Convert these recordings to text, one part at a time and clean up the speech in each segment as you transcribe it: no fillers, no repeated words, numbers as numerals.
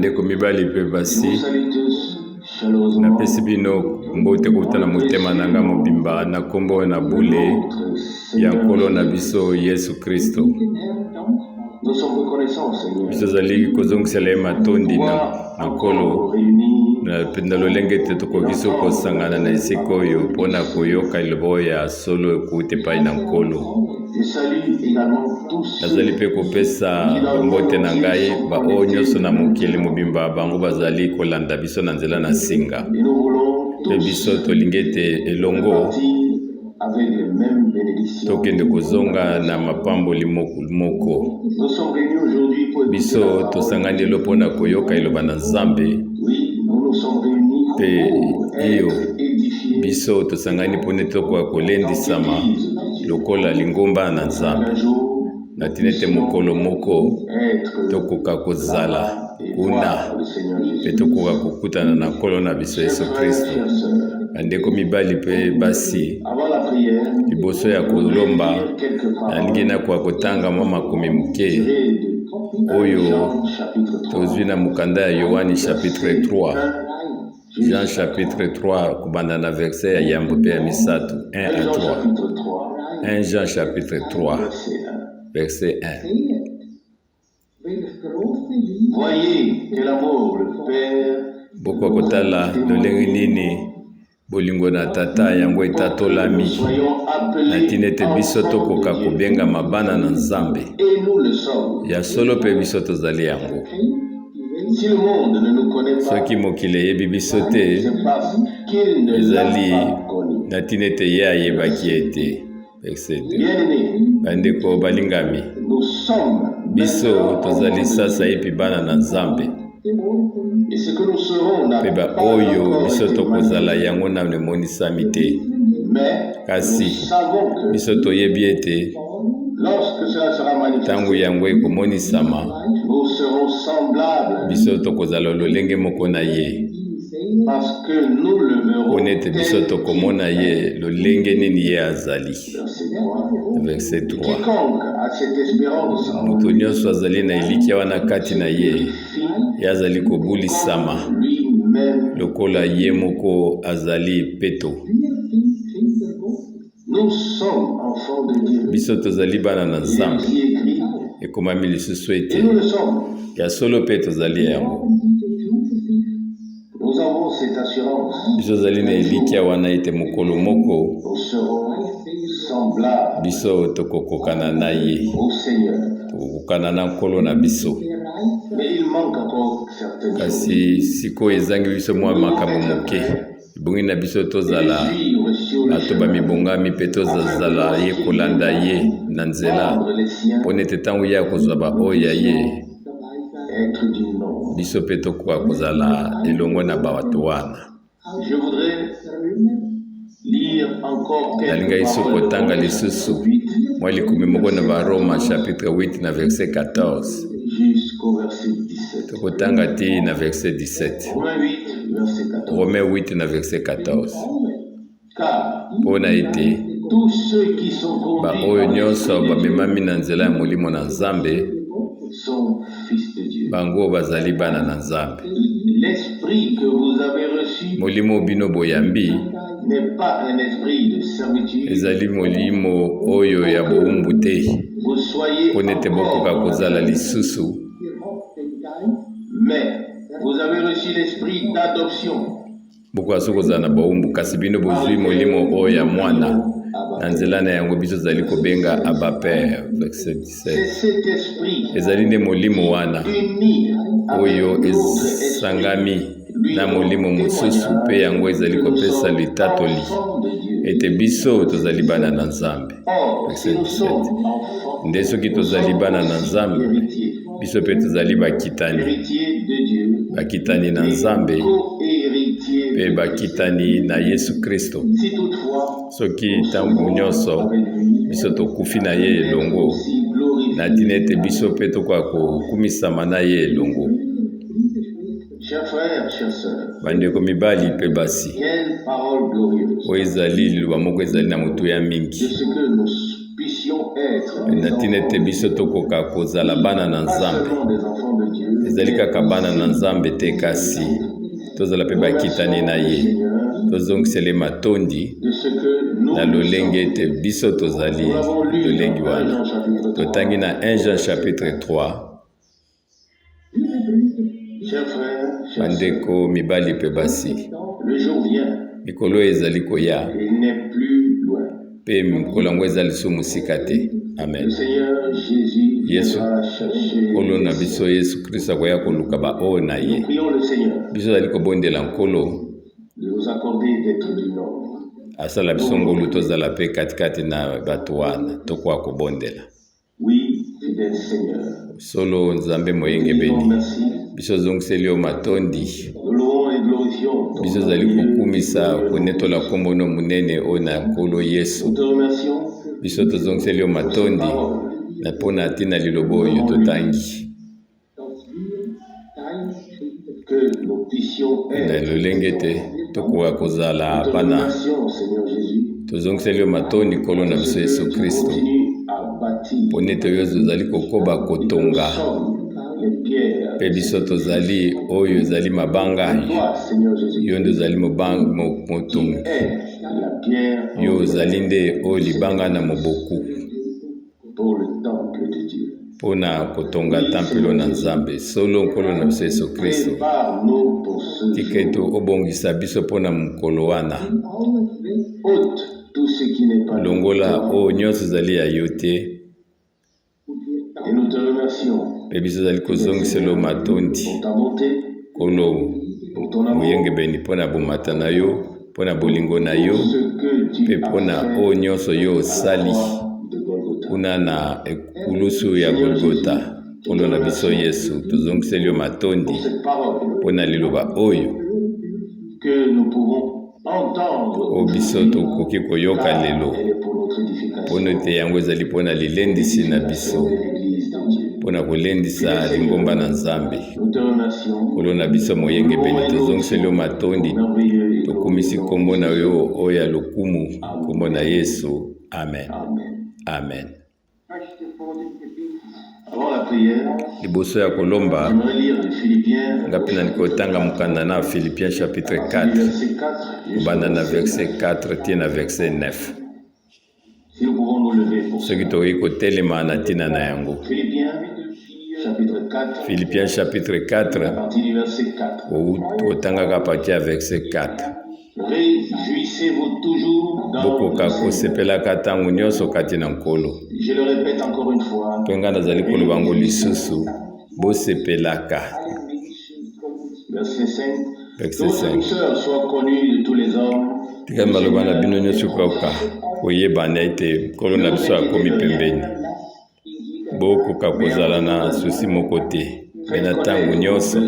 Bandeko mibali pe basi Je vous salue tous chaleureusement. napesi bino mbote kobutana motema nanga mobimba na kombo na bule ya nkolo na biso Yesu Kristo. Nous sommes reconnaissants, Seigneur. Biso zali kozongisela ye matondi na nkolo na lolenge ete tokoki so kosangana na esika oyo mpona koyoka liloba ya solo ekuti epai na nkolo. Je salue également tous Nazali mpe kopesa mbote na ngai baoyo nyonso na mokili mobimba bango bazali kolanda biso na nzela na singa. et nous voulons Mpe biso tolingi ete elongo partir avec les mêmes bénédictions. tokende kozonga na mapamboli moko. Nous sommes réunis aujourd'hui pour écouter Biso la parole. tosangani elo mpona koyoka eloba na Nzambe. Oui, nous nous sommes réunis Pe pour iyo être édifiés. biso tosangani mpona tokoka kolendisama lokola lingomba na Nzambe. Un jour, Na tina ete mokolo moko être tokoka kozala et kuna voir le Seigneur mpe Jésus. tokoka kokutana na nkolo na biso Yesu Kristo. Chers sœurs, Bandeko mibali mpe basi avant la prière, liboso ya kolomba quelques nalingi paroles nakoka kotanga mwa makomi moke tirées de oyo Jean chapitre 3. tozwi na mokanda ya Yohani chapitre 3. Jean chapitre 3 kubanda na verset ya yambo mpe ya misatu 1 à 3. Chapitre 3, 1 Jean chapitre 3 verset 1. verset 1. Voyez quel amour le Père Boko kotala lolenge nini bolingo na tata yango etatolami soyons na appelés tina ete biso tokoka kobenga mabana na Nzambe. et nous le sommes. Ya solo mpe biso tozali yango. Si le monde ne nous connaît pas, Soki mokili eyebi biso te c'est parce qu'il ne l'a ezali pas connu. na tina ete ye ayebaki ete. Verset 2. Bien-aimés, Bandeko balingami nous sommes biso tozali sasa epi bana na Nzambe. et ce que nous serons n'a Mpe pas baoyo encore biso été tokozala yango nanu emonisami te. mais Kasi nous savons que biso toyebi ete lorsque cela sera ntango manifesté, yango ekomonisama nous serons semblables biso tokozala lolenge moko na ye parce que nous le verrons. mpona ete biso tokomona ye lolenge nini ye azali. Verset 3. Verset 3. Quiconque a cette espérance Moto nyonso azali na elikya wana kati na ye ye azali kobulisama lui-même, lokola ye moko azali peto. nous sommes enfants de Dieu. Biso tozali bana na Il est Nzambe. écrit, Ekomami lisusu et ete nous le sommes. ya solo mpe tozali yango. Nous avons cette assurance. Biso tozali na elikya wana ete mokolo moko Nous serons semblables biso tokokokana na ye, au Seigneur. tokokokana na nkolo na biso. Mais il manque encore certaines choses. Kasi sikoyo ezangi biso mwa makambo moke ebongi na biso tozala Suivre sur le bato bamibongami mpe tozazala ye kolanda ye na nzela chemin les siens, mpona ete ntango ye akozwa baoyo ya ye être du nom. biso mpe tokoka kozala elongo na bato wana. Je voudrais lire encore Nalinga quelques iso paroles kotanga de lisusu Verset mwa likumi moko na baroma chapitre 8 na verset 14 jusqu'au verset 17. tokotanga ti na verset 17. Romains 8, verset 14. Romains 8 na verset 14 Car mpona ete tous ceux qui sont conduits baoyo par nyonso l'Esprit de Dieu bamemami na nzela ya molimo na Nzambe sont fils de Dieu. bango bazali bana na Nzambe. L'esprit que vous avez reçu Molimo bino boyambi n'est pas un esprit de servitude. ezali molimo oyo ya bowumbu te Vous soyez mpona ete bokoka encore, kozala lisusu, mais vous avez reçu l'esprit d'adoption. bokoka so kozala na bowumbu kasi bino bozwi molimo oyo ya mwana na nzela na yango biso tozali kobenga Abba Père. Verset 17. C'est cet esprit Ezali nde molimo wana uni oyo avec l'autre esprit esangami na molimo mosusu mpe yango ezali kopesa litatoli enfants de Dieu. ete biso tozali bana na Nzambe. Or, si nous Verset 17. sommes enfants, Nde soki tozali bana na Nzambe héritiers, biso mpe tozali bakitani, héritiers de Dieu, bakitani na Nzambe co-héritiers mpe de bakitani na Yesu Kristo. Si toutefois, Soki ntango nyonso avec lui, biso tokufi na ye elongo aussi glorifiés. na tina ete biso mpe tokoka kokumisama na ye elongo. Chers frères, chères sœurs, Bandeko mibali mpe basi quelle parole glorieuse oyo ezali liloba moko ezali na motu ya de mingi ce que nous puissions puissions être na tina ete biso tokoka kozala bana na pas Nzambe. seulement des enfants de Dieu, Ezali kaka bana na Nzambe te, kasi tozala mpe bakitani na ye. Tozongisele matondi de ce que nous na lolenge ete biso tozali lolenge wana. Totangi na 1 Jean chapitre 3. chers frères, chers Bandeko mibali pe basi, sœurs, le jour vient mikolo ezali koya et il n'est plus loin. mpe mikolo yango ezali so mosika te. Le Amen. Seigneur Jésus Yesu viendra chercher. nkolo na biso Yesu Kristo akoya koluka baoyo na Nous ye. prions le Seigneur Biso ezali kobondela nkolo de nous accorder d'être du nombre. asala biso ngolu tozala mpe katikati na bato wana tokoka kobondela. Oui, fidèle Seigneur, Solo Nzambe moyenge nous disons beni. merci. Biso zongiseli yo matondi. Nous louons et glorifions ton Biso nom. ezali kokumisa konetola kombo no munene oyo na nkolo Nous Yesu. te remercions Biso tozongiseli yo matondi na mpona ntina liloba oyo totangi. que nous puissions Na être. lolenge te tokoka kozala Nous te bana. remercions, Seigneur Jésus. Tozongiseli yo matondi nkolo na biso Yesu Tu Kristo. continues à bâtir. Pone ete oyo tozali kokoba kotonga. Nous sommes les pierres. Mpe biso tozali oyo ezali mabanga. Toi, Seigneur Jésus, Yo nde ozali motongi. est la pierre Yo ozali nde oyo libanga na moboku pour le temple de Dieu. mpona kotonga tempelo na Nzambe. Solo nkolo na biso Yesu Kristo. Prépare-nous pour ce Tika ete obongisa biso mpona mokolo wana. ôte tout ce qui n'est pas de Longola toi. oyo nyonso ezali ya yo te. Et nous te remercions Mpe biso ezali kozongisela matondi. pour ta bonté, Nkolo pour ton amour, moyengebeni mpona bomata na yo, mpona bolingo na yo, pour ce que tu mpe as mpona fait oyo nyonso yo osali de Golgotha. kuna na ekulusu ya Golgota. Nkolo na biso Yesu tozongiseli yo matondi Pour cette parole mpona liloba oyo que nous pouvons entendre, oyo biso tokoki koyoka car lelo. elle est pour notre édification. Mpona ete yango ezali mpona lilendisi na biso, de l'Église de Dieu. mpona kolendisa lingomba na Nzambe. Nous te remercions. Nkolo na biso moyengebeni tozongiseli yo matondi Merveilleux et tokumisi kombo na yo oyo ya lokumu, kombo na Yesu. Amen. Amen. Amen. Avant la prière, Liboso ya kolomba j'aimerais lire les Philippiens, ngapi na nikotanga mukanda na Philippiens chapitre du 4 verset 4 kobanda na jusqu'au verset 4 tie na verset 9. Si nous pouvons nous lever pour ça. Soki tokoki kotelema na ntina na yango. Philippiens, chapitre 4, Philippiens chapitre à 4 partir du verset 4. kotangaka partir ya verset 4. Réjouissez-vous toujours dans Bokoka le Seigneur. kosepelaka ntango nyonso kati na nkolo. Je le répète encore une fois. Mpe ngai nazali koloba yango lisusu, bosepelaka. Verset 5. Verset Que vos 5. douceurs soient connues de tous les hommes. Tikali maloba na bino nyonso koyoka koyebana ete nkolo na biso akomi pembeni. Bokoka kozala na susi moko te, mpe na ntango nyonso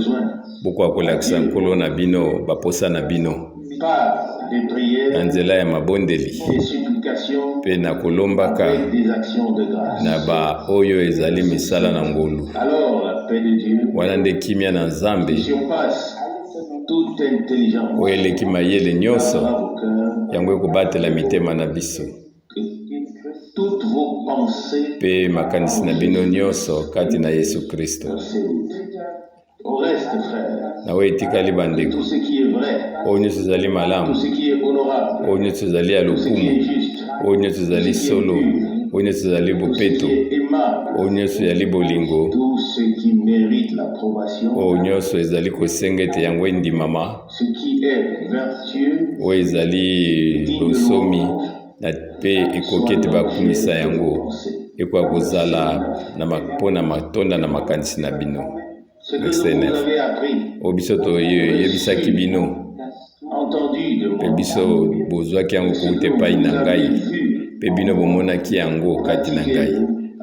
bokoka kolakisa nkolo na bino baposa na bino Par des na prières nzela ya mabondeli et supplications mpe na kolombaka avec des actions de grâce. na baoyo ezali misala na ngolu. Alors la paix de Dieu, Wana nde kimia na Nzambe qui surpasse toute intelligence, oyo eleki mayele nyonso gardera vos cœurs, yango ekobatela mitema na biso et toutes vos pensées. mpe makanisi na bino nyonso kati na Yesu Kristo. Verset 8. Au reste, frères, Na oyo etikali bandeko tout ce qui est vrai, oyo nyonso ezali tout malamu, ce qui est honorable, oyo nyonso ezali ya tout ce qui est lokumu, juste, oyo nyonso ezali solo, oyo nyonso ezali tout ce bopeto, qui est aimable, oyo nyonso ezali bolingo, tout ce qui mérite l'approbation, oyo nyonso ezali kosenga ete yango endimama, ce qui est vertueux, oyo ezali losomi na mpe ekoki ete bakumisa yango ekoka kozala mpona matonda na makanisi na bino. ce que Verset vous 9. avez appris, Oyo biso toyebisaki bino entendu de mpe moi, biso bozwaki yango kouta epai na ngai vu, mpe bino bomonaki yango kati na ngai,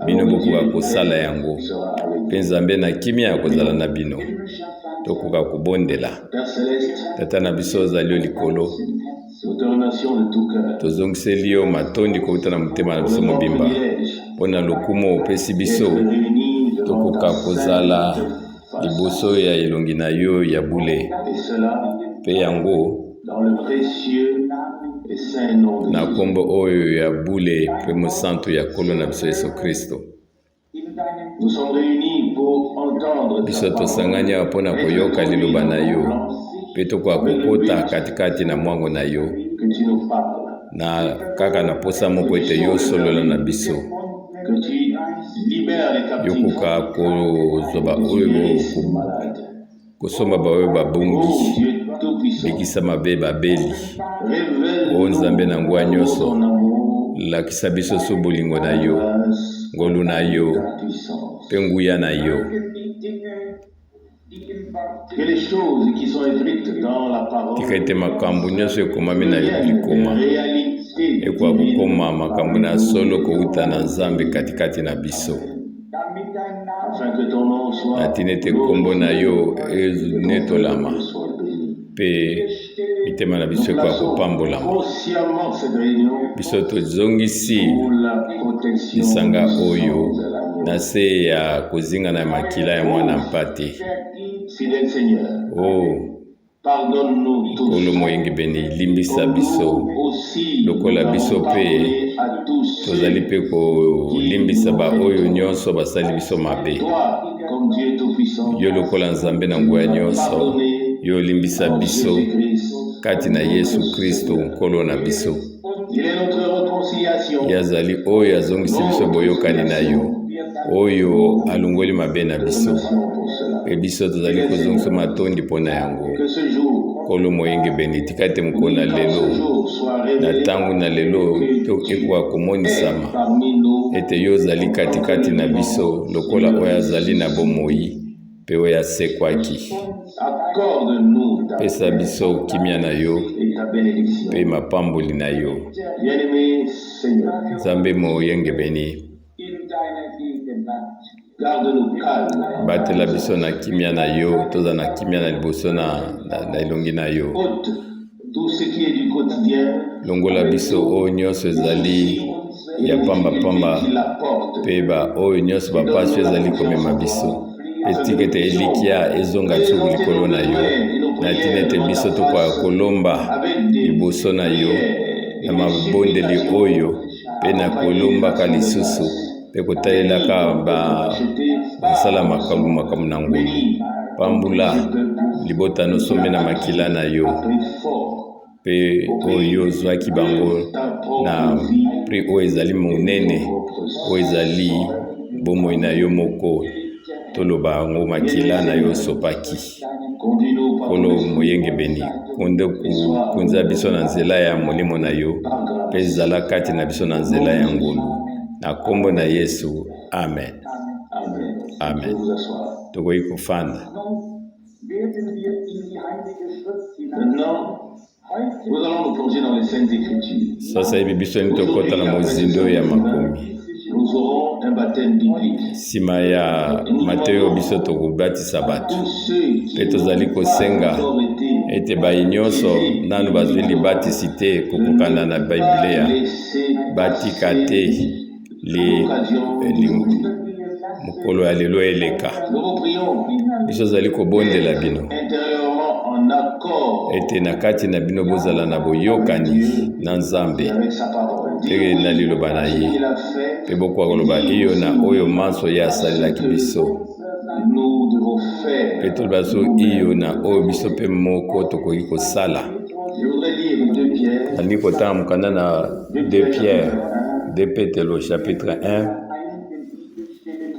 bino bokoka kosala yango sera avec vous. mpe Nzambe na kimia ya kozala na bino. Tokoka kobondela Père Céleste, tata na biso ozali yo likolo, nous te remercions de tout cœur tozongiseli yo matondi kouta na motema na pour biso le bon mobimba privilège mpona lokumu opesi biso d'être réunis devant tokoka ta kozala sainte face. liboso ya elongi na yo ya bule Et cela mpe yango dans le précieux et saint nom de na Jésus. kombo oyo ya bule pe mosantu ya kolo na biso Yesu Kristo. Nous sommes réunis pour entendre Biso ta parole. tosangani awa mpo na koyoka liloba na yo mpe tokoka kokota katikati na mwango na yo Que tu nous parles, na kaka na posa moko ete yo solola na biso que tu libères les captifs, yokoka kozwa baoyo les malades. kosomba baoyo Oh babongi Dieu Tout-Puissant, bikisa mabe babeli révèle o nzambe na nguya nyonso ton amour, lakisa biso so bolingo na yo grâce, ngolu na yo ta puissance. mpe nguya na yo. Que les choses qui sont écrites dans la parole tika ete makambo nyonso ekomami na likoma réalité ekoka kokoma makambo na solo kouta na nzambe katikati na biso afin que ton nom soit na tina ete kombo na yo enetolama soit béni. mpe mitema na biso ekoka kopambolama. Consciemment cette réunion biso tozongisi pour la protection lisanga du sang oyo de l'agneau. na se ya kozinga na makila ya mwana mpate. Fidèle Seigneur, o pardonne-nous tous. kolo moyenge bene limbisa biso Aussi, lokola nous biso avons mpe pardonné à tous tozali mpe kolimbisa baoyo nyonso basali biso mabe. toi, comme Dieu Tout-Puissant, yo lokola nzambe na nguya nyonso pardonné yo olimbisa en biso Jésus-Christ. kati na Yesu Kristo nkolo na biso. Il est notre réconciliation. ye azali oyo azongisi biso boyokani na yo oyo alongoli mabe na biso Merci pour cela. mpe biso tozali kozongisa matondi mpo na yango. Que ce jour, kolo moyenge beni tika ete mokolo na quand ce lelo jour soit na révélé, ntango na lelo to ekoka et komonisama parmi nous, ete yo ozali katikati na biso lokola oyo azali na bomoi mpe oyo asekwaki. accorde-nous ta pesa biso kimia na yo et ta bénédiction. mpe mapamboli na yo. Bien-aimé Seigneur, nzambe moyenge beni garde-nous calmes, batela biso na kimia na yo toza na kimia na liboso na elongi na yo. ôte tout ce qui est du quotidien, longola biso oyo nyonso ezali ya pambapamba qui la porte. mpe baoyo nyonso bapasi ezali komema biso mpe tika ete elikya ezonga ti likolo na yo na ntina ete biso tokoka kolomba liboso na yo na mabondeli oyo mpe na kolombaka lisusu mpe kotalelaka basala makambo na ngolu pambula libota nyonso mpe na makila na yo mpe oyo ozwaki bango na pri oyo ezali monene oyo ezali bomoi na yo moko toloba yango makila na yo osopaki. Kolo moyenge beni konde kunza biso na nzela ya molimo na yo mpe ezala kati na biso na nzela ya ngolu na kombo na Yesu, amen. Amen. Tokoki kofanda. Maintenant, nous allons nous plonger dans les Saintes Écritures. Sasa hivi biso ni tokota na mozindo ya makomi. Nous aurons un baptême biblique. Sima ya Mateo biso tokobatisa bato mpe tozali kosenga ete bayi nyonso nanu bazwi libatisi te kokokana na Biblia batika te mokolo ya lelo eleka. Biso tozali kobondela bino ete na kati na bino bozala na boyokani na Nzambe mpe na liloba na ye mpe bokoka koloba iyo na oyo manso ye asalelaki biso mpe toloba so iyo na oyo biso mpe moko tokoki kosala. Nalingi kotanga mokanda na 2 Pierre 2 Petelo chapitre 1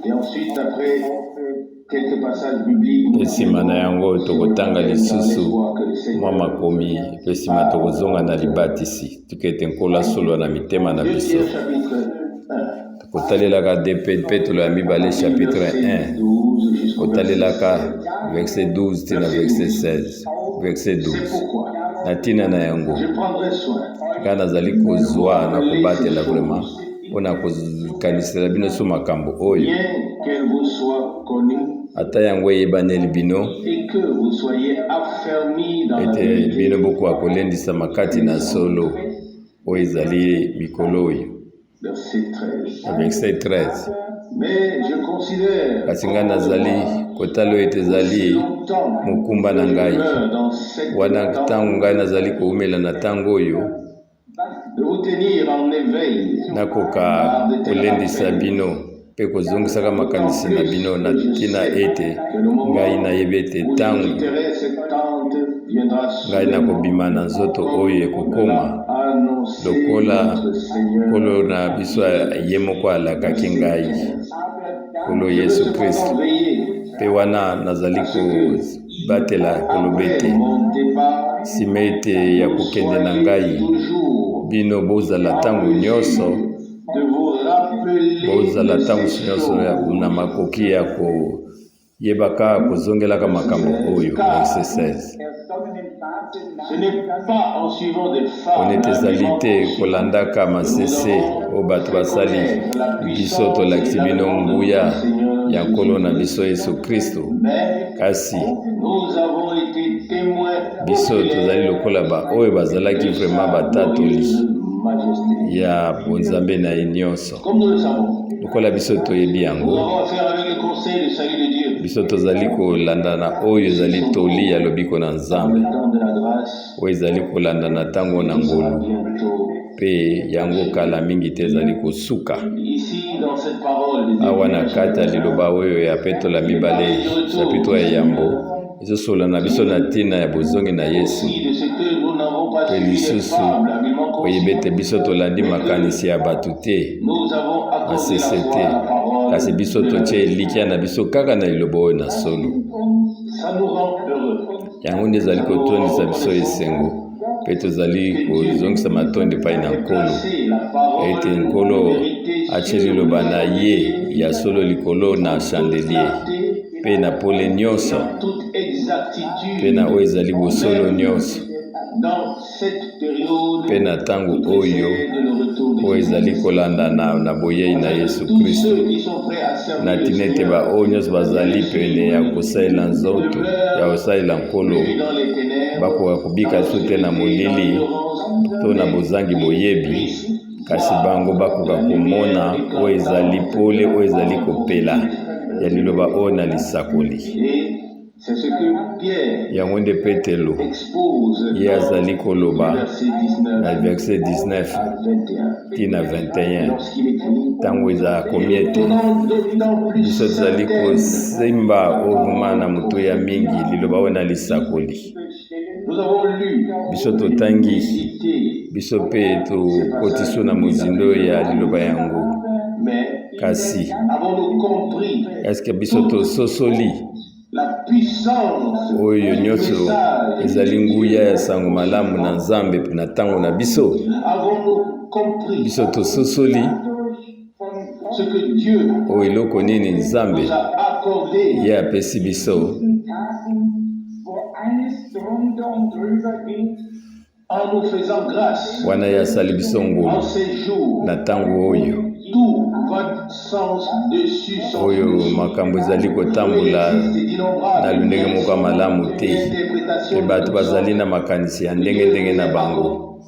et ensuite après quelques passages bibliques mpe nsima na yango tokotanga lisusu mwa makomi mpe nsima tokozonga na libatisi tika ete nkolo asolola na mitema na biso. Kotalelaka 2 Petelo ya mibale chapitre 1 kotalelaka verset 12 te na verset 16 verset 12 na ntina na yango nga nazali kozwa na kobatela vraiment mpona kokanisela bino so makambo oyo ata yango eyebaneli bino ete bino bokoka kolendisama kati na solo oyo ezali mikolo oyo. Verset 13 Mais je considère kasi ngai nazali kotala oyo ete ezali mokumba na ngai dans cette wana ntango ngai nazali koumela na ntango oyo de vous tenir en éveil nakoka kolendisa bino mpe kozongisaka makanisi na bino na ntina ete ngai nayebi ete ntango ngai nakobima na nzoto oyo ekokoma lokola nkolo na biso ye moko alakaki ngai nkolo Yesu Kristo. Mpe wana nazali kobatela koloba ete nsima ete ya kokende na ngai bino bozala ntango nyonso na makoki ya koyebaka kozongelaka makambo oyo. Verset 16. On ete ezali te kolandaka masese oyo bato basali biso tolakisi bino nguya ya nkolo na biso Yesu Kristo, kasi biso tozali lokola oyo bazalaki vraiment batatoli ya bonzambe na ye nyonso. Lokola biso toyebi yango, biso tozali kolanda na oyo ezali toli ya lobiko na Nzambe oyo ezali kolanda na ntango na ngolu, mpe yango kala mingi te ezali kosuka. Awa na kati ya liloba oyo ya Petro 2 chapitre ya yambo ezosola na biso na ntina ya bozongi na Yesu, mpe lisusu oyebi ete biso tolandi makanisi ya bato te, masese te, kasi biso totie elikya na biso kaka na liloba oyo na solo. Yango nde ezali kotondisa biso esengo, mpe tozali kozongisa matondi epai na nkolo ete nkolo atie liloba na ye ya solo likolo na chandelier, mpe na pole nyonso, mpe na oyo ezali bosolo nyonso, mpe na ntango oyo ezali kolanda na boyei na Yesu Kristo, na ntina ete baoyo nyonso bazali pene ya kosalela nzoto ya kosalela nkolo bakoka kobika so te na molili to na bozangi boyebi, kasi bango bakoka komona oyo ezali pole oyo ezali kopela ya liloba oyo na lisakoli. Yango nde Petelo ye azali koloba na verset 19 tina 21 ntango eza komi ete biso tozali kosemba ovuma na moto ya mingi liloba oyo na lisakoli. Biso totangi, biso mpe tokotiso na mozindo ya liloba yango, kasi eske biso tososoli oyo nyonso ezali nguya ya sango malamu na Nzambe na ntango na biso? Biso tososoli oyo eloko nini Nzambe ye apesi biso wana ye asali biso ngolu na ntango oyo makambo ezali kotambola na lundenge moko malamu te, mpe bato bazali na makanisi ya ndenge na bango.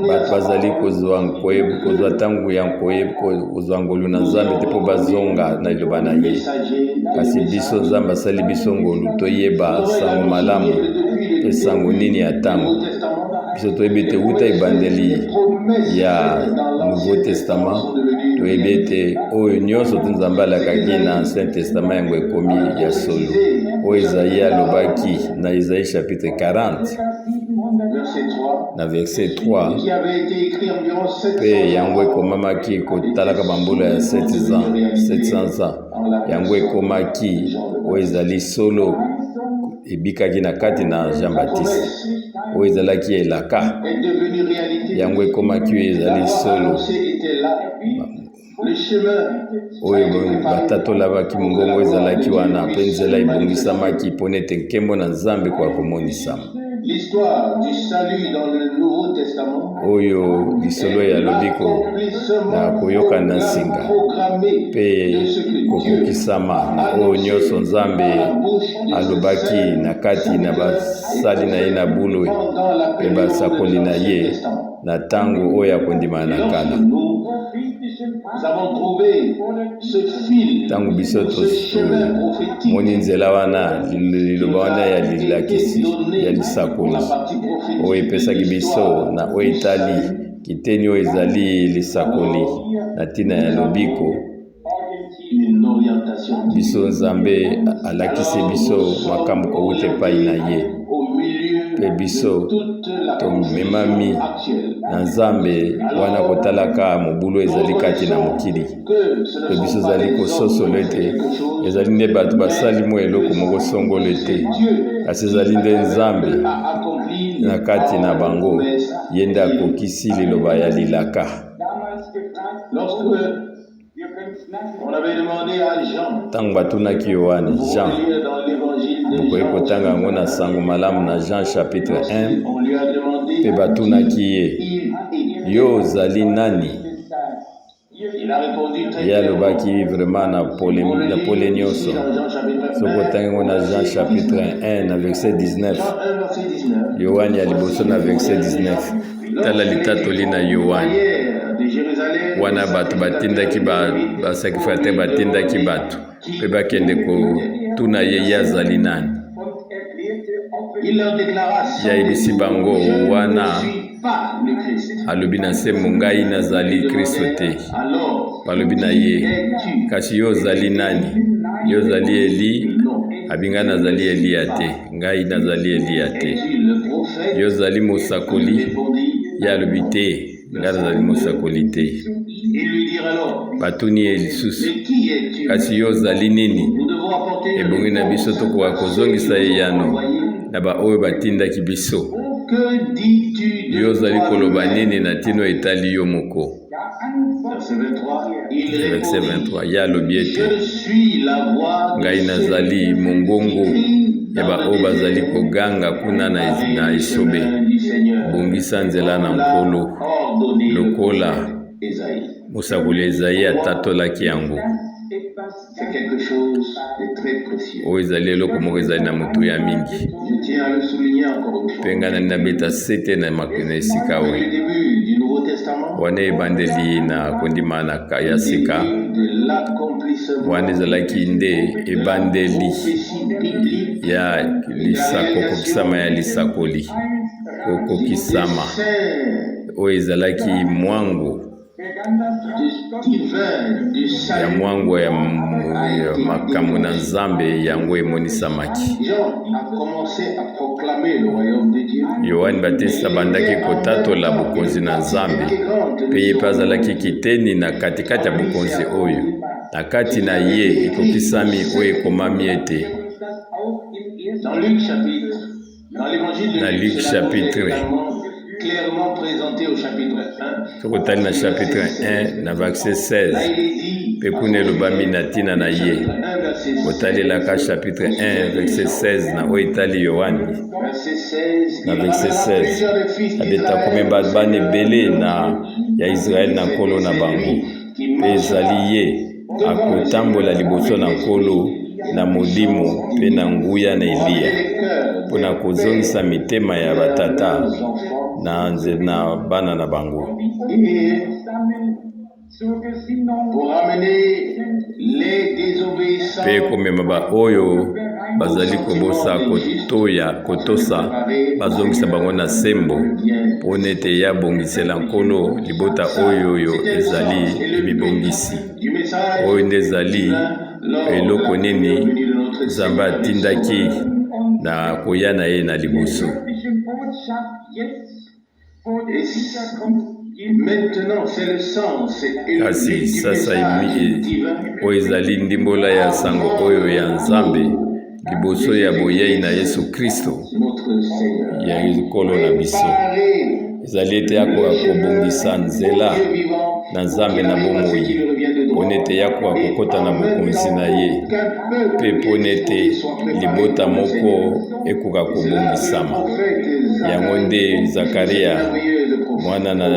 Bato bazali kozwa nkoyebi, kozwa ntango ya nkoyebi, kozwa ngolu na Nzambe te mpo bazonga na liloba na ye, kasi biso Nzambe asali biso ngolu toyeba sango malamu mpe sango nini ya ntango. Biso toyebi ete wuta ebandeli ya Nouveau Testament toyebi ete oyo nyonso to Nzambe alakaki na Ancien Testament yango ekomi ya solo oyo Isaïe alobaki na Isaïe chapitre 40 na verset 3, mpe yango ekomamaki kotalaka bambula ya 700 ans yango ekomaki oyo ezali solo ebikaki na kati na Jean-Baptiste oyo ezalaki elaka yango ekomaki oyo ezali solo oyo batatolabaki mongongo ezalaki wana, mpe nzela ebongisamaki mpona ete nkembo na Nzambe kwa komonisama. Oyo lisolo ya lobiko na koyoka na singa mpe kokokisama na oyo nyonso Nzambe alobaki na kati na basali na ye na bulo mpe basakoli na ye na ntango oyo akondima na kala. nous avons trouvé ce fil, Tangu biso ce chemin prophétique moni nzela wana liloba wana ya lilakisi ya lisakoli pour la partie prophétique. oyo epesaki biso na oyo etali kiteni oyo ezali lisakoli na ntina ya lobiko Une orientation biso nzambe alakisi biso makambo kowuta epai na ye au milieu mpe biso toute la tomemami actuelle. na nzambe wana kotalaka mobulu ezali kati na mokili Que ce mpe ne biso sont pas ezali des kososola hommes ete quelque chose, ezali nde bato basali mwa eloko moko songolo ete kasi ezali nde nzambe a accompli na kati na bango ye nde akokisi liloba ya lilaka. lorsque on avait demandé à Jean Ntango batunaki Yohane Jean de lire dans l'évangile de bokoki Jean, kotanga yango na sango malamu na Jean chapitre 1 on lui a demandé mpe batunaki ye il est. yo ozali nani. Il a répondu très ye alobaki vraiment na pole nyonso dans Jean chapitre soki 1, otangi yango na Jean chapitre 1 na verset 19 Jean 1 verset 19. Yohane ya liboso na verset 19 tala litatoli na Yohane Prière de Jérusalem, wana bato batindaki basacrificateur batindaki bato mpe bakende kotuna ye azali nani. il leur déclara yayebisi bango wana je ne suis pas le Christ. alobi na nsembo ngai nazali kristo te. Alors, balobi na ye es-tu? kasi yo ozali nani? Yo ozali Eli? Abi ngai nazali Eliya te, ngai nazali Eliya te. Es-tu le prophète? Yo ozali Il mosakoli? répondit, Ye alobi te, ngai nazali mosakoli te. ils lui dirent alors, batuni ye lisusu mais qui es-tu? kasi yo ozali nini? Nous devons apporter une Ebongi na biso réponse tokoka kozongisa ye yano envoyée. na baoyo batindaki biso. Que dis-tu de Yo ozali toi koloba lui-même? nini na tino etali yo moko? Verset 23, il Verset répondit, 23 ye alobi ete je suis la voix de ngai nazali mongongo ya baoyo bazali koganga kuna na esobe, du Seigneur. bongisa nzela na nkolo Ordonné lokola Esaïe. mosakoli Ezayi atatolaki yango. C'est quelque chose de très précieux. Oyo ezali eloko moko ezali na motu ya mingi Je tiens à le souligner encore une fois. mpe ngai nani nabeta sete na esika Depuis oyo le début du Nouveau Testament, wana ebandeli na kondima ya sika de l'accomplissement wana ezalaki nde ebandeli prophétie biblique, ya kokokisama ya lisakoli kokokisama saint, oyo ezalaki mwangu divin, du ya salut. mwangu ya makambo na nzambe yango emonisamaki. Jean a commencé à proclamer le royaume de Dieu. Yohane Batista bandaki kotatola bokonzi na nzambe mpe ye mpe azalaki kiteni na katikati ya bokonzi oyo na kati na ye ekokisami oyo ekomami ete Dans Luc chapitre, dans l'évangile de Dans Luc Luc, cela nous est chapitre clairement présenté au chapitre 1. soki otali na chapitre 1 na verset 16 Là, il est dit, mpe kuna elobami na ntina na ye 1 verset 16, kotalelaka chapitre 1 verset 16 na oyo etali Yohane verset 16, na il verset ramena 16 plusieurs des fils abeta komi d'Israël, bana ebele ya Israele na nkolo na bango mpe ezali ye akotambola liboso na nkolo na molimo mpe na nguya na Eliya mpona kozongisa mitema ya batata na bana na bango pour ramener les désobéissants mpe komema baoyo bazali kobosa kotosa bazongisa bango na sembo mpona ete ya bongisela nkolo libota oyo ezali emibongisi du message oyo nde ezali eloko nini nzambe atindaki na koya na ye na liboso. Maintenant, c'est le sens et kasi le sasa message divin oyo ezali ndimbola ya sango oyo ya nzambe liboso ya boyei na Yesu Kristo notre Seigneur. ya nkolo na biso Parler ezali ete yakoka kobongisa nzela Dieu vivant na nzambe na bomoi mpona ete yakoka kokɔta na bokonzi na ye mpe mpona ete libota moko ekoka kobongisama. Yango nde Zakaria mwana na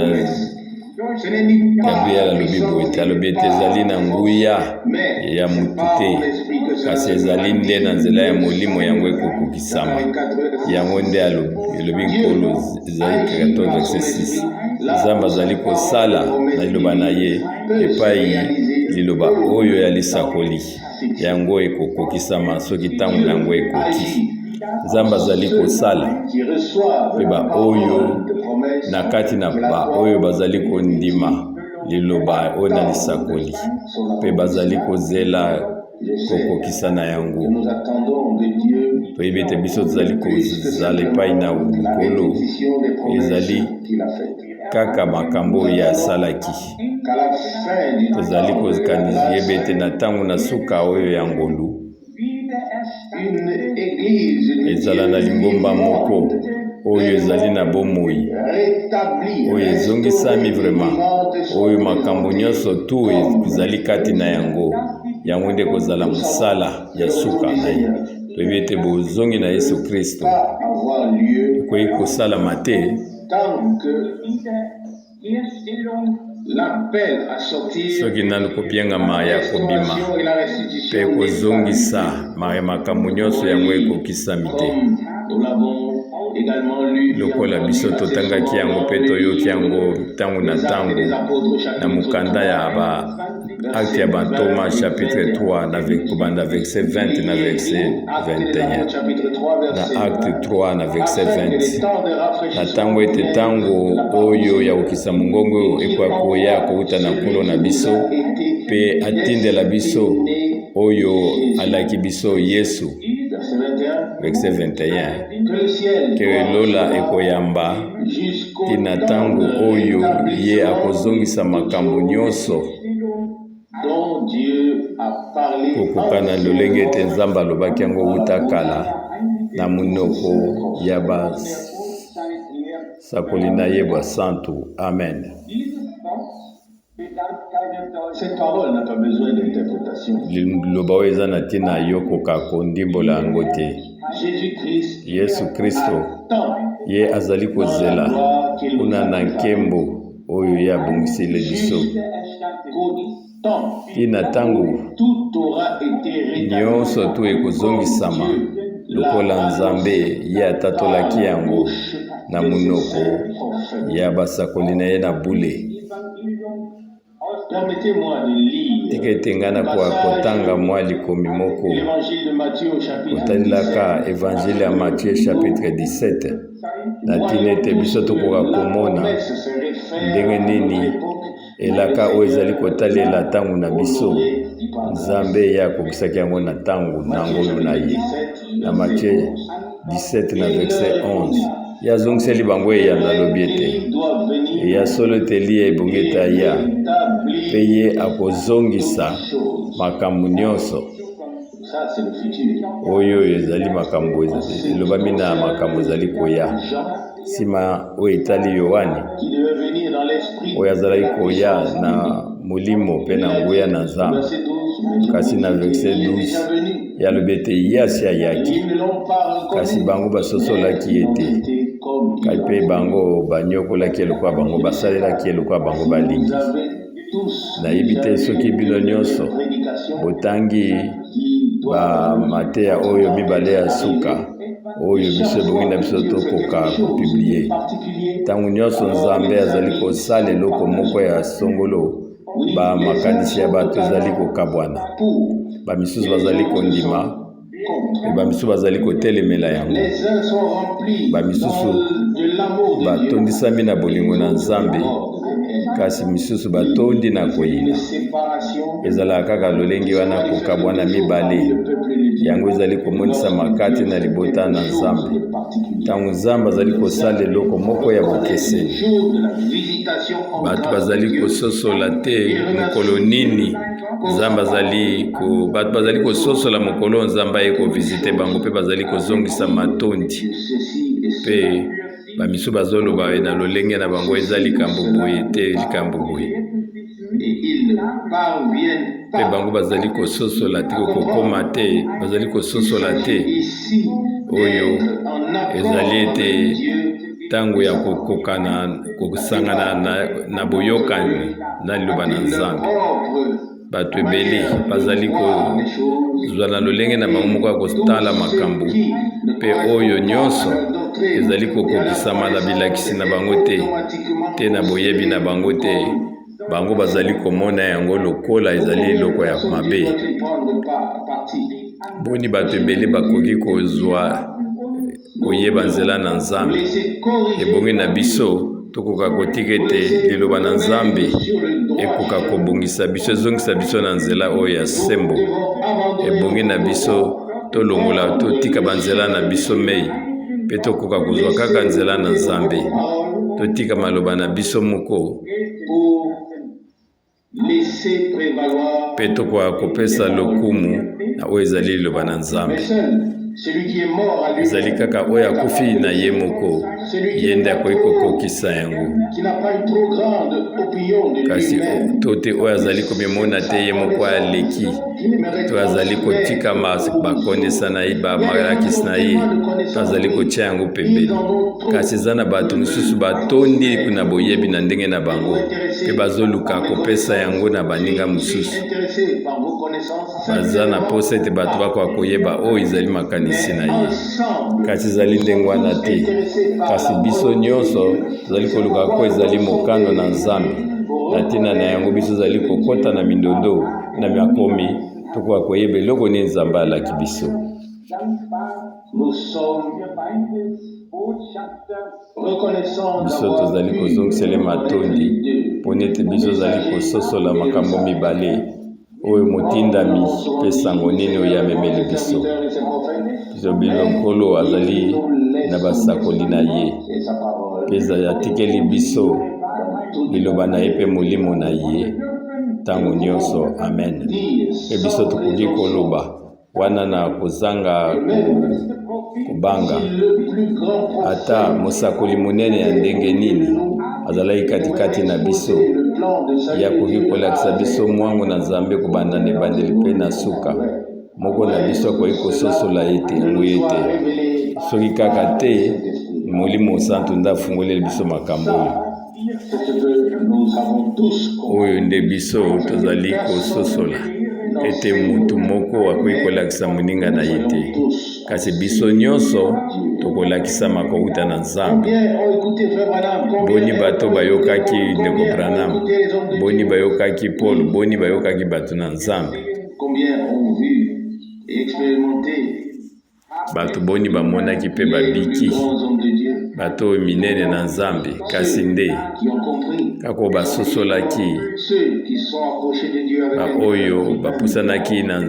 Gabriel alobi boye ete alobi ete ezali na nguya ya mutu te kasi ezali nde na nzela ya molimo yango ekokokisama. Yango nde elobi nkolo Ezayi 14 verset 6 Nzambe azali kosala na liloba na ye epai liloba oyo ya lisakoli yango ekokokisama soki ntango na yango ekoki. Nzambe azali kosala mpe baoyo na kati na baoyo bazali kondima liloba oyo na lisakoli mpe bazali kozela kokokisa na yango. Toyebi ete biso tozali kozala epai na Nkolo ezali kaka makambo oyo asalaki. Tozali koyeba ete na ntango na suka oyo ya ngolu ezala na lingomba moko oyo ezali na bomoi oyo ezongisami vraiment oyo makambo nyonso tu ezali kati na yango nde kozala mosala ya suka na ye. Toyebi ete bozongi na Yesu Kristo ekoki kosalama te soki nanu kopiengama ya kobima mpe kozongisa makambo nyonso yango ekokisami te. Lokola biso totangaki yango mpe toyoki yango ntango na ntango na mokanda ya Acte ya Bantoma chapitre 3 na kobanda verset 20 na verset 21 na Acte 3 na verset 20 na ntango ete ntango oyo ya kokisa mongongo ekoya kouta na Nkolo na biso mpe atindela biso oyo alaki biso Yesu. Verset 21 ke lola ekoyamba tina ntango oyo ye akozongisa makambo nyonso kokokana lolenge ete Nzambe alobaki yango wuta kala na monoko ya basakoli na ye bwa santu. Amen. Cette parole n'a pas besoin d'interprétation. Liloba oyo eza na ntina yokoka kondimbola yango te. Yesu Kristo ye azali kozela kuna na nkembo oyo ye abongisile biso tina ntango nyonso tu ekozongisama lokola Nzambe ye atatolaki yango na monoko ya basakoli na ye na bule. Tika ete nga na kotanga mwa likomi moko kotalelaka Évangile ya Matthieu chapitre 17 na ntina ete biso tokoka komona ndenge nini elaka oyo ezali kotalela ntango na biso Nzambe ye akokisaki yango na ntango na ngolu na ye. Na Matthieu 17 na verset 11 ye azongiseli bango eyanda alobi ete eya solo teli ebongeta ya mpe ye akozongisa makambo nyonso oyo ezali makambo elobami na makambo ezali koya nsima oyo etali Yohani oyo azalaki koya na molimo mpe na nguya na Nzambe. Kasi na verset 12 yalobi ete ye asi ayaki kasi bango basosolaki ete mpe bango banyokolaki eloko bango basalelaki eloko bango balingi. Nayebi te soki bino nyonso botangi bamateya oyo mibale ya suka oyo biso ebongi na biso tokoka kopiblie. Ntango nyonso Nzambe azali kosala eloko moko ya songolo bamakanisi ya bato ezali kokabwana, bamisusu bazali kondima mpe bamisusu bazali kotelemela yango, bamisusu batondisami na bolingo na Nzambe kasi misusu batondi na koyina. Ezalaka kaka lolenge wana kokabwana mibale yango ezali komonisa makati na libota na Nzambe. Ntango Nzambe azali kosala eloko moko ya bokeseni, bato bazali kososola te mokolo nini Nzambe bato bazali kososola mokolo Nzambe aye kovisite bango mpe bazali kozongisa matondi mpe bamisu bazoloba na lolenge na bango eza likambo boye te likambo boye mpe bango bazali kososola te kokoma te bazali kososola te oyo ezali ete ntango ya kosangana na boyokani na liloba na Nzambe. Bato ebele bazali kozwa na lolenge na bango moko ya kotala makambo mpe oyo nyonso ezali kokokisama na bilakisi na bango te na boyebi na bango te. Bango bazali komona yango lokola ezali eloko ya mabe. Boni bato ebele bakoki kozwa koyeba nzela na Nzambe. Ebongi na biso tokoka kotika ete liloba na Nzambe ekoka kobongisa biso, ezongisa biso na nzela oyo ya sembo. Ebongi na biso tolongola totika banzela na biso mei mpe tokoka kozwa kaka nzela na Nzambe. Totika maloba na biso moko mpe tokoka kopesa lokumu na oyo ezali liloba na Nzambe. Ezali kaka oyo akufi na ye moko, ye nde akoki kokokisa yango. Kasi to te oyo azali komimona te ye moko aleki, to azali kotika bakondesa na ye, bamalakisi na ye, to azali kotia yango pembeni. Kasi eza na bato mosusu batondi na boyebi na ndenge na bango mpe bazoluka kopesa yango na baninga mosusu. Baza na posa ete bato bakoka koyeba oyo ezali makanisi na ye. Kasi ezali ndenge wana te. Kasi biso nyonso tozali koluka ko ezali mokano na Nzambe. Na ntina na yango biso ezali kokota na mindondo na makomi tokoka koyeba eloko nini Nzambe alaki biso. Biso tozali kozongisele matondi mpona ete biso tozali kososola makambo mibale oyo motindami mpe sango nini oyo amemeli biso. Biso bilo nkolo azali na basakoli na ye mpe atikeli biso liloba na ye mpe molimo na ye ntango nyonso. Amen. Mpe biso tokoki koloba wana na kozanga kobanga ata mosakoli monene ya ndenge nini azalaki katikati na biso, yakoki kolakisa biso mwango na Nzambe kobanda na ebandeli mpe na suka. Moko na biso akoki kososola ete yango ete soki kaka te molimo santu nde afungoleli biso makambo oyo nde biso tozali kososola ete mutu moko akoki kolakisa moninga na ye te. Kasi biso nyonso tokolakisa makouta na Nzambe. Boni bato bayokaki ndeko Branham, boni bayokaki Paul, boni bayokaki bato na Nzambe. Bato boni bamonaki mpe babiki bato oyo minene na Nzambe. Kasi nde kako basosolaki baoyo bapusanaki na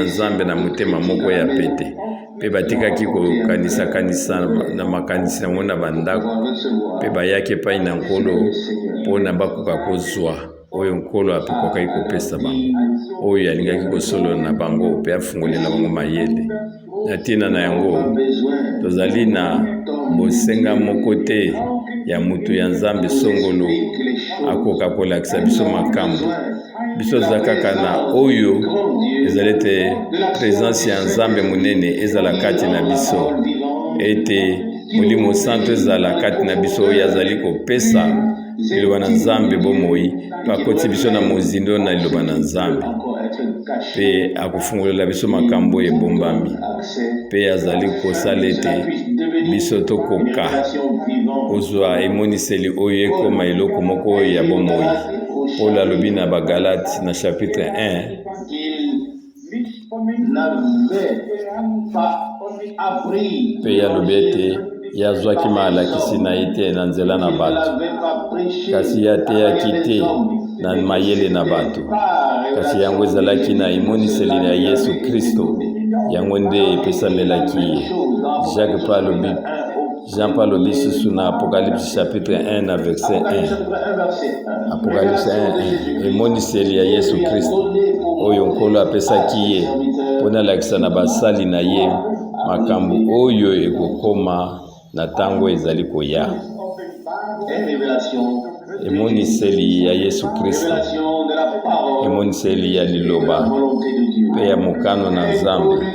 Nzambe na motema moko ya pete mpe batikaki kokanisa na makanisi yango na bandako mpe bayaki epai na nkolo mpona bakoka kozwa oyo nkolo apekokaki kopesa bango, oyo alingaki kosolola na bango mpe afungolela bango mayele. Na ntina na yango tozali na bosenga moko te ya mutu ya Nzambe songolo akoka kolakisa biso makambo. Biso za kaka na oyo ezali te presence ya Nzambe monene ezala kati na biso, ete molimo santo ezala kati na biso oyo azali kopesa liloba na Nzambe bomoi pakoti biso na mozindo na liloba na Nzambe mpe akofungolela biso makambo ebombami mpe azali kosala ete biso tokoka kozwa emoniseli oyo ekoma eloko moko oyo ya bomoi. Paul alobi na Bagalate na chapitre 1 mpe alobi ete yazwaki malakisi na ye te na nzela na bato, kasi yateyaki te na mayele na bato, kasi yango ezalaki na emoniseli ya Yesu Kristo, yango nde epesamelaki ye. Jean Paul alobi susu na Apocalypse chapitre 1 na verset 1. Apocalypse 1, emoniseli ya Yesu Kristo oyo nkolo apesaki ye mpona alakisa na basali na ye makambo oyo ekokoma na ntango ezali koya. Emoniseli ya Yesu Kristo, emoniseli ya liloba mpe ya mokano na Nzambe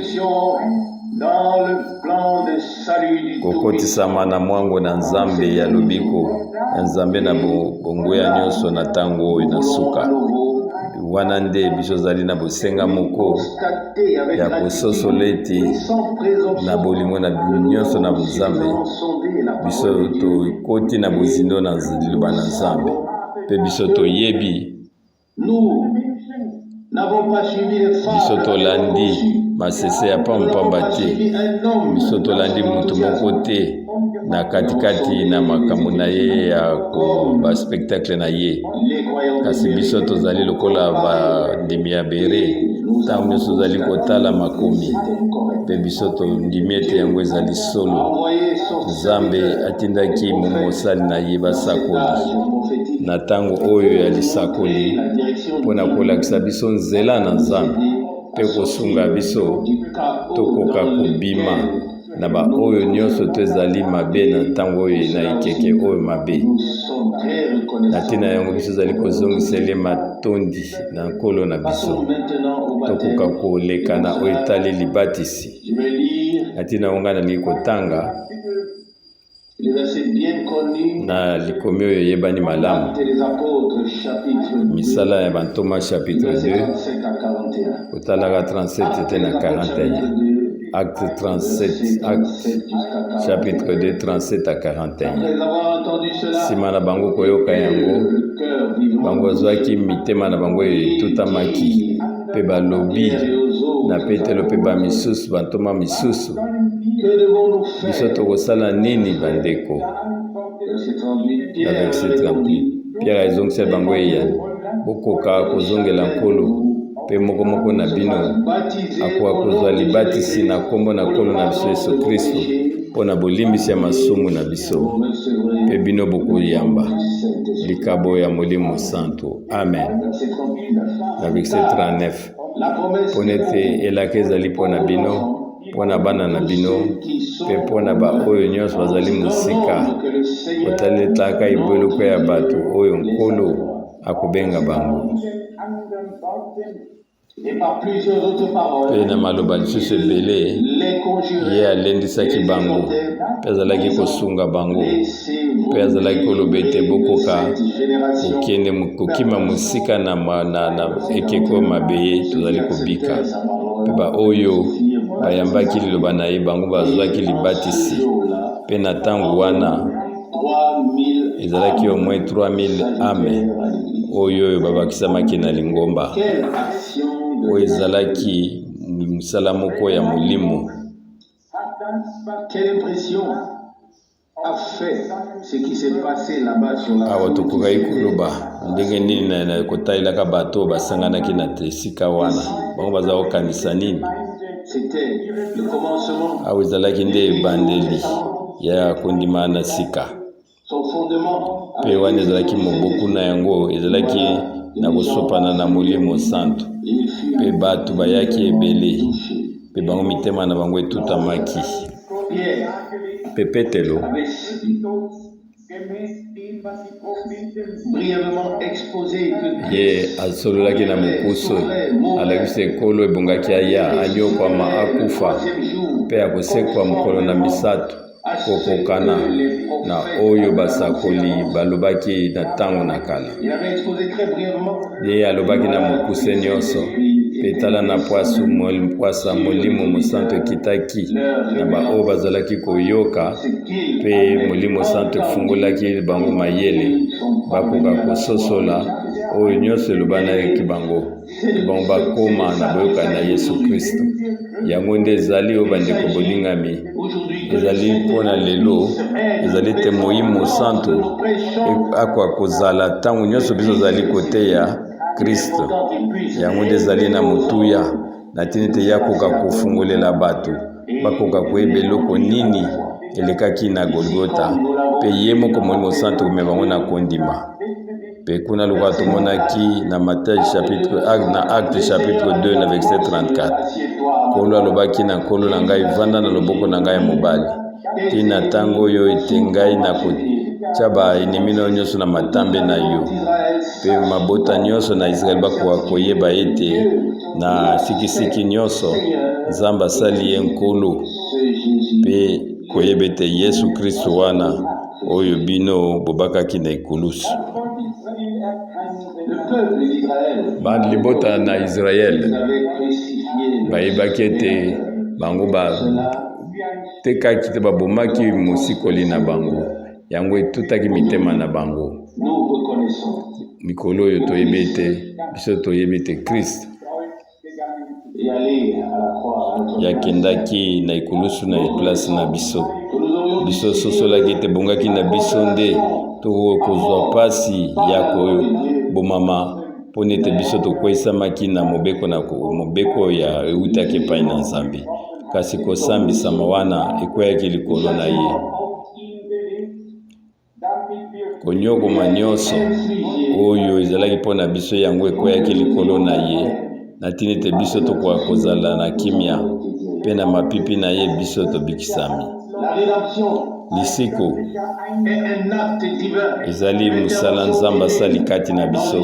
kokotisama na mwango na Nzambe ya lobiko ya Nzambe na bongo ya nyonso na ntango oyo na suka. wana nde biso tozali na bosenga moko ya kososola ete na bolingo na nyonso na Nzambe biso tokoti na bozindo na liloba na Nzambe mpe biso toyebi biso tolandi masese ya pambapamba te biso tolandi mutu moko te na katikati na makambo na ye ya baspectacle na ye kasi biso tozali lokola bandimi ya bere ntango nyonso tozali kotala makomi mpe biso tondimi ete yango ezali solo. Nzambe atindaki mosali na ye basakoli na ntango oyo ya lisakoli mpona kolakisa biso nzela na Nzambe mpe kosunga biso tokoka kobima na baoyo nyonso tozali mabe na ntango oyo na ekeke oyo mabe. Na ntina yango biso tozali kozongisele matondi na nkolo na biso tokoka koleka na oyo etali libatisi. Na ntina yango ngai nalingi kotanga na likomi oyo eyebani malamu misala ya bantoma chapitre 2 kotalaka 37 te na 41 acte 37 acte chapitre 2 37 à 41. Nsima na bango koyoka yango bango bazwaki mitema na bango etutamaki mpe balobi na Petelo mpe bamisusu bantoma misusu biso tokosala nini bandeko. Na verset 38 Pierre azongisela bango eyani bokoka kozongela nkolo mpe moko na bino akoka kozwa libatisi na kombo na nkolo na biso Yesu Kristo mpo na bolimbisi ya masumu na biso mpe bino bokoyamba likabo ya Molimo Santo. Amen. Na verset 39 mpona ete elaka ezali mpo na bino mpo na bana na bino mpe mpo na baoyo nyonso bazali mosika kotaletaka ebweluko ya bato oyo nkolo akobenga bango. Mpe na maloba lisusu ebele ye alendisaki bango mpe azalaki kosunga bango mpe azalaki koloba ete bokoka kokima mosika na ekeko mabe ye tozali kobika mpe baoyo bayambaki liloba na ye bango bazwaki libatisi mpe na ntango wana ezalaki au moins 3000 ame oyo babakisamaki na lingomba oyo ezalaki mosala moko ya molimo. Awa tokokaki koloba ndenge nini na kotalelaka bato basanganaki na esika wana bango baza kokanisa nini. Awa ezalaki nde ebandeli ya kondima na sika mpe wana ezalaki moboku na yango ezalaki na kosopana na Molimo Santo mpe bato bayaki ebele mpe bango mitema na bango etutamaki. Mpe Petelo ye asololaki na mokuso alakisi ekolo ebongaki aya anyokwama akufa mpe akosekwa mokolo na misato kokokana na oyo basakoli balobaki na ntango na kala. Ye alobaki na mokuse nyonso mpe tala na pwasa Molimo Mosanto ekitaki na baoyo bazalaki koyoka mpe Molimo Santo efungolaki bango mayele bakoka kososola oyo nyonso elobanaki bango bango bakoma na boyokani na Yesu Kristo. Yango nde ezali oyo bandeko bolingami ezali mpona lelo ezali te Molimo Santo akoka kozala ntango nyonso biso ezali koteya Kristo. Yango nde ezali na motuya na ntina ete ye akoka kofungolela bato bakoka koyeba eloko nini elekaki na Golgota mpe ye moko Molimo Santo komema bango na kondima. Mpe kuna lokola tomonaki na acte chapitre 2 na verset 34 nkolo alobaki na nkolo na ngai vanda na loboko na ngai ya mobali ntina ntango oyo ete ngai na kotya baenemi na yo nyonso na matambe na yo mpe mabota nyonso na Israeli bakoka koyeba ete na sikisiki nyonso Nzambe asali ye nkolo mpe koyeba ete Yesu Kristo wana oyo bino bobakaki na ekulusu. Le peuple d'Israël bandi libota na Israel avait crucifié bayebaki ete bango batekaki te babomaki mosikoli na bango yango etutaki mitema na bango. Nous reconnaissons Mikolo oyo toyebi ete biso toyebi ete Kristo et aller à la croix à notre yakendaki na ekulusu na place na biso. que nous aurions Biso sosolaki ete bongaki na biso nde tokozwa pasi ya kobomama mpona ete biso tokwesamaki na mobeko ya eutaki epai na Nzambe, kasi kosambisama wana ekweyaki likolo na ye. Konyokoma nyonso oyo ezalaki mpona biso yango ekweyaki likolo na ye, na tina ete biso tokoka kozala na kimia mpe na mapipi na ye biso tobikisami. la rédemption Lisiko est un acte divin. ezali mosala Nzambe asali kati na biso.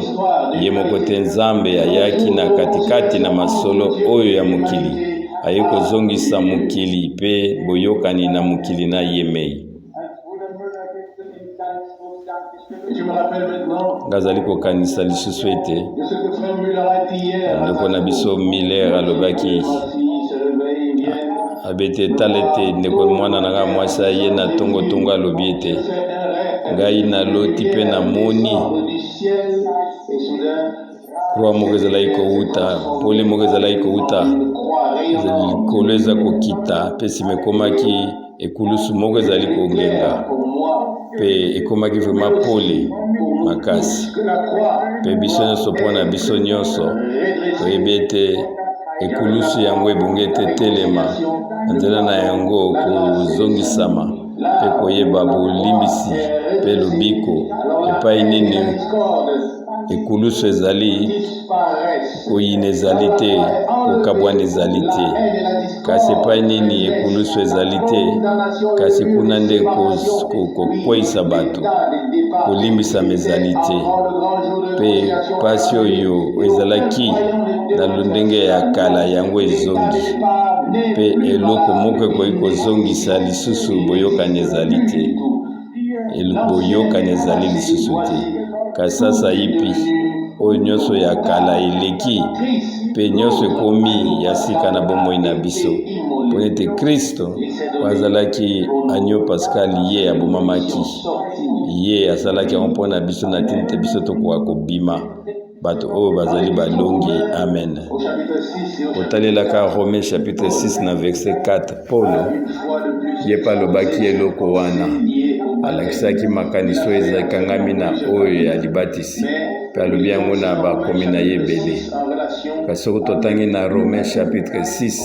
Ye moko te Nzambe ayaki na katikati na masolo oyo ya mokili, aye kozongisa mokili mpe boyokani na mokili na ye mei. Je me rappelle maintenant Nga azali kokanisa lisusu ete de ce que frère Muller a dit hier. ndeko na biso Miller alobaki Voici, se réveille, vient, abete tala ete ndeko mwana na nga mwasi aye na tongo alobi ete fait un rêve ngai naloti mpe namoni du ciel et soudain krwa moko ezalaki kowuta, pole moko ezalaki kowuta une croix rayonnante likolo eza kokita mpe nsima ekomaki ekulusu moko ezali kongenga pour moi mpe ekomaki vraiment pole makasi. que la croix Mpe biso nyonso mpona biso nyonso redressée toyebi ete ekulusu yango ebongi ete telema na nzela na yango kozongisama mpe koyeba bolimbisi mpe lobiko epai nini discorde ekulusu ezali disparaissent. koyina ezali te, kokabwana ezali te, Et la discorde kasi epai nini ekulusu ezali te, kasi kuna nde kokweyisa bato, kolimbisama ezali te. Mpe pasi oyo ezalaki na ndenge ya kala yango ezongi, mpe eloko moko ekoki kozongisa lisusu boyokani ezali te, boyokani ezali lisusu te. Kasi sasa yipi oyo nyonso ya kala eleki mpe nyonso ekomi ya sika na bomoi na biso, mpona ete Kristo azalaki agneau pascal ye abomamaki, ye asalaki yango mpona biso na tina ete biso tokoka kobima bato oyo bazali balongi. Amen. Au chapitre 6 et au Kotalelaka Romain chapitre 6 na verset 4, Paul une fois de plus ye pa alobaki eloko wana, lié au alakisaki makaniso ekangami na oyo ya libatisi, mpe alobi yango na bakomi na ye ebele. en relation Kasi soki totangi na Romain chapitre 6,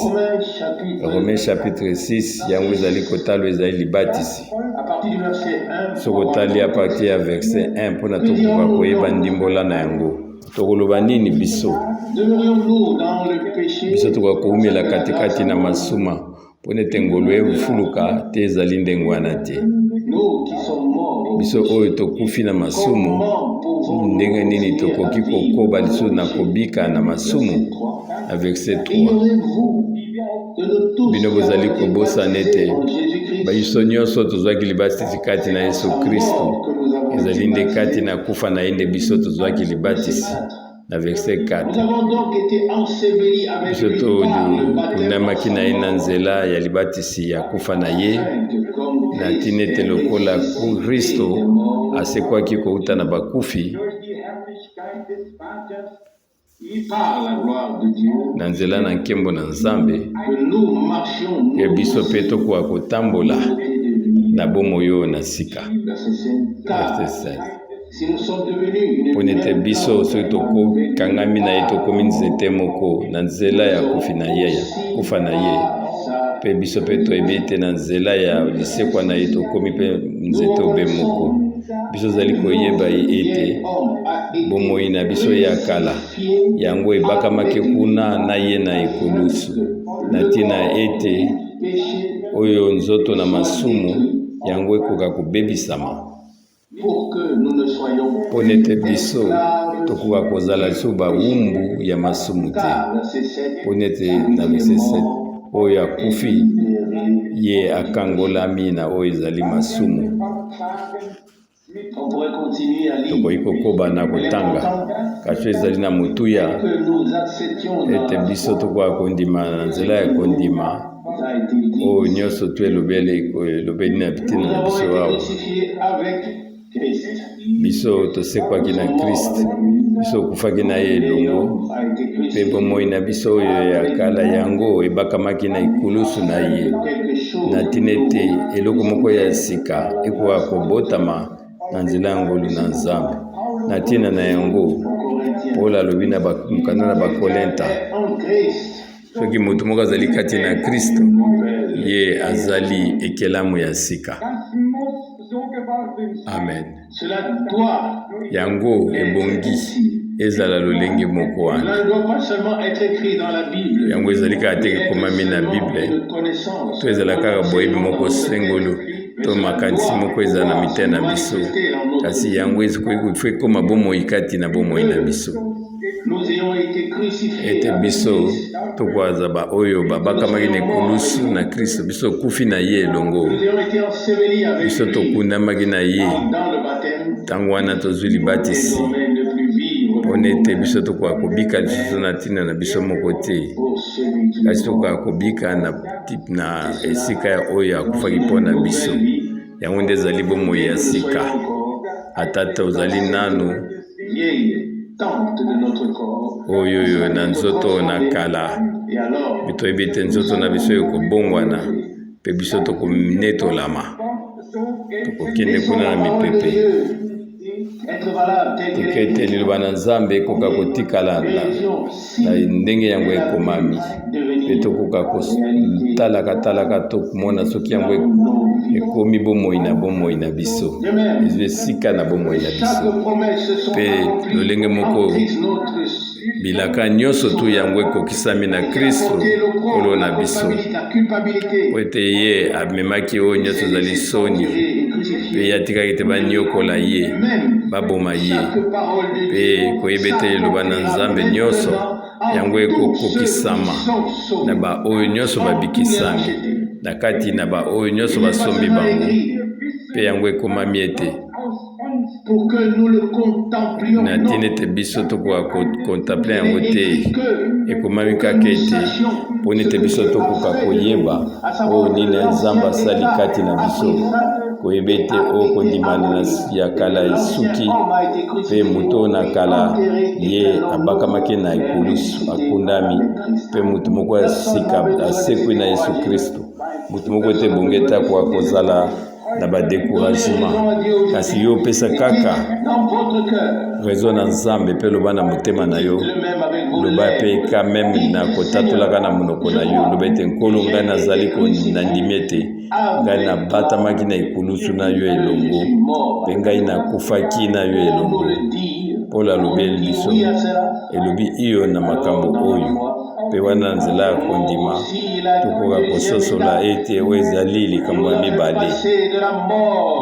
Romain chapitre 6 yango ezali kotala ezali libatisi. à partir du verset 1 Soki otali a partir ya verset 1 mpona tokoka koyeba ndimbola na yango, tokoloba nini biso? demeurions-nous dans le péché Biso tokoka koumela katikati na masuma mpona ete ngolu efuluka te ezali ndenge wana te. nous qui sommes morts Biso oyo tokufi na masumu, comment pouvons-nous ndenge nini tokoki kokoba lisusu na kobika na masumu? Na verset 3, ignorez-vous que nous tous bino bozali kobosana ete Jésus-Christ biso nyonso tozwaki libatisi kati na Yesu Kristo, que nous avons ezali nde kati na kufa na ye nde biso tozwaki libatisi. Na verset 4, nous avons donc été ensevelis avec biso lui par le baptême tokundamaki na ye na nzela ya libatisi ya kufa na ye, que comme na tina ete lokola Kristo asekwaki kouta na bakufi par la gloire de Dieu na nzela na nkembo na Nzambe, que nous marchions ke biso mpe tokoka kotambola na bomoi oyo na sika. verset 5 car Verset 16, si nous sommes devenus une mpona ete biso soki tokokangami na ye tokomi nzete moko na nzela ya kufa na ye, mpe biso mpe toyebi ete na nzela ya lisekwa na ye tokomi mpe nzete obe moko. Biso ozali koyeba ete bomoi na biso ya kala yango ebakamaki kuna na ye na ekulusu, na ntina ete oyo nzoto na masumu yango ekoka kobebisama, pour que nous ne soyons mpona ete biso tokoka kozala lisusu bawumbu ya masumu te, verset 7 mpona ete na verset 7 oyo akufi ye akangolami na oyo ezali masumu. On pourrait continuer à lire. tokoki kokoba na kotanga kasi ezali na motuya Que nous acceptions ete biso tokoka kondima na nzela ya kondima ça a été dit. oyo nyonso to elobeli na bitina na Nous biso avons été awa crucifiés avec Christ. biso tosekwaki na kriste biso okufaki na ye elongo A été mpe crucifié. bomoi na biso oyo ya kala yango ebakamaki na ekulusu na ye Quelque chose. na ntina ete eloko moko ya sika ekoka kobotama na nzela ya ngolu na nzambe na ntina na yango Corinthiens. paul alobi na mokanda na bakolinta En Christ. soki moto moko azali kati na kristo ye azali ekelamu ya sika. Amen. Cela doit. Yango ebongi ezala lolenge moko wana. Cela ne doit pas seulement être écrit dans la Bible. Yango ezali kaka te ekomami na bible to ezala kaka boyebi moko sengolo to makanisi moko ezala na mitema na biso kasi yango ezikoki ekoma bomoi kati na bomoi na biso Nous ayons été crucifiés. ete biso tokoaza baoyo babakamaki na ekulusu na kristo biso okufi na ye elongo Nous ayons été ensevelis avec biso lui tokundamaki na ye dans le baptême. ntango wana tozwi libatisi Désormais ne plus vivre mpona ete biso tokoka kobika lisusu na ntina na biso moko te pour celui qui kasi tokoka kobika na esika ya oyo akufaki mpo na biso yango nde ezali bomoi ya sika ata tozali nanu vieille tente de notre corps. oyoyo na nzoto na kala Et alors, toyebi ete nzoto na biso ekobongwana mpe biso tokonetolama tokokende kuna na mipepe être valable tel qu'il est tokete liloba na nzambe ekoka kotikala na ndenge yango ekomami mpe tokoka kotalaka tokomona soki yango ekomi bomoi na biso ezwi esika na bomoi na biso chaque promesse se sont mpe accomplies lolenge moko en Christ notre bilaka nyonso tu yango ekokisami na kristo kolo na biso la culpabilité po ete ye amemaki oyo nyonso ezali soni mpe ye atikaki ete baniokola ye baboma ye mpe koyeba ete eloba na nzambe nyonso yango ekokokisama na baoyo nyonso babikisami na kati na baoyo nyonso basombi bango mpe yango ekomami ete pour que nous le contemplions na ntina ete biso tokoka kokontemple yango te ekomami kaka ete mpona ete biso tokoka koyeba oyo nini nzambe asali kati na biso koyeba ete oyo kondimana ya kala esuki mpe moto oyo na kala ye abakamaki na ekulusu akundami mpe moto moko ya sika asekwi na yesu kristo moto moko ete ebongi ete akoka kozala na badécouragement kasi yo opesa kaka dans votre cœur raison na nzambe mpe loba na motema na yo le même avec vos loba mpe lèvres. ka meme na kotatolaka na monoko na yo loba ete nkolo ngai nazali nandimi ete ngai nabatamaki na ekulusu na yo elongo mpe ngai nakufaki na yo elongo polo alobi biso elobi iyo na makambo oyo mpe wana nzela ya kondima tokoka kososola ete oyo ezali likambo ya mibale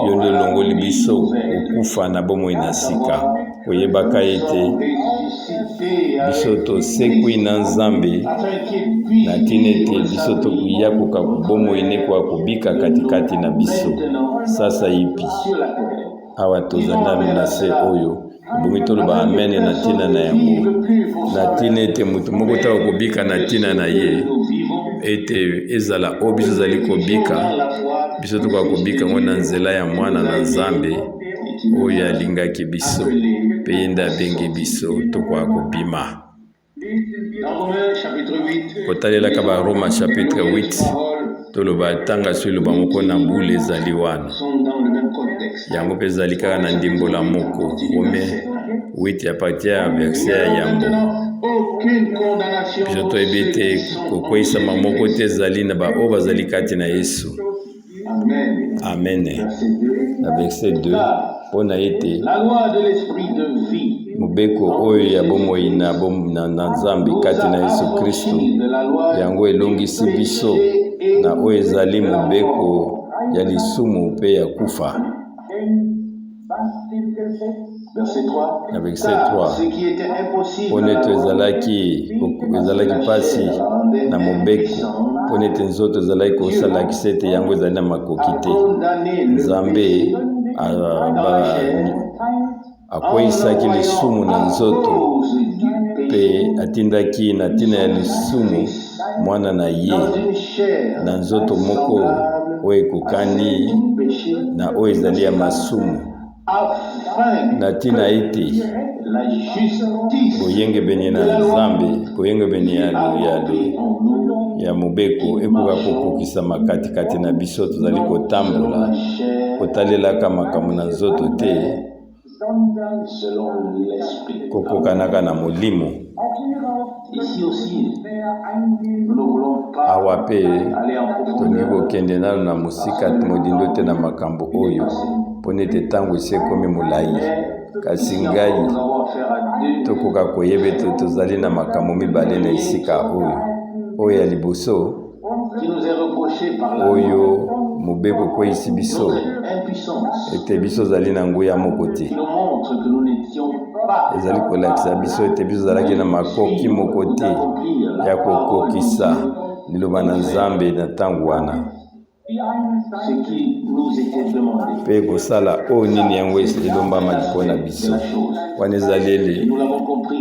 yo nde olongoli biso okufa na bomoi na sika koyebaka ete biso tosekwi na nzambe na ntina ete biso tokoyakoka bomoi ne koka kobika katikati na biso sasa yipi awa tozali na se oyo ebongi toloba amene na ntina na yango na ntina ete moto moko taka kobika na ntina na ye ete ezala oyo biso ezali kobika biso tokoka kobika ngo na nzela ya mwana na nzambe oyo alingaki biso mpe ye nde abengi biso tokoka kobima kotalelaka baroma chapitre 8 toloba tanga so eloba moko na mbula ezali wana yango mpe ezali kaka na ndimbola moko rome 8 ya partir ya verset ya yambo biso toyebi ete kokweyisama moko te ezali na baoyo bazali kati na yesu amen na verset 2 mpo na ete mobeko oyo ya bomoi na nzambe kati na yesu kristo yango elongisi biso na oyo ezali mobeko ya lisumu mpe ya kufa na verset 3 mpona ete ezalaki mpasi na mobeko mpona ete nzoto ezalaki kosalakisa ete yango ezali na makoki te nzambe akweyisaki lisumu na nzoto mpe atindaki na ntina ya lisumu mwana na ye na nzoto moko oyo ekokani na oyo ezali ya masumu na ntina ete boyengebeni na Nzambe boyengebeni ya mobeko ekoka kokokisama katikati na biso tozali kotambola kotalelaka makambo na nzoto te kokokanaka na molimo. Awa mpe tolingi kokende nano na mosika modindo te na makambo oyo mpona ete ntango esi ekomi molai, kasi ngai tokoka koyeba ete tozali na makambo mibale na esika oyo ya liboso oyo mobeko ekweyisi biso ete biso ozali na nguya moko te, ezali kolakisa biso ete biso ozalaki na makoki moko te ya kokokisa liloba na Nzambe na ntango wana mpe kosala oyo nini yango elombama lipo na biso wana ezali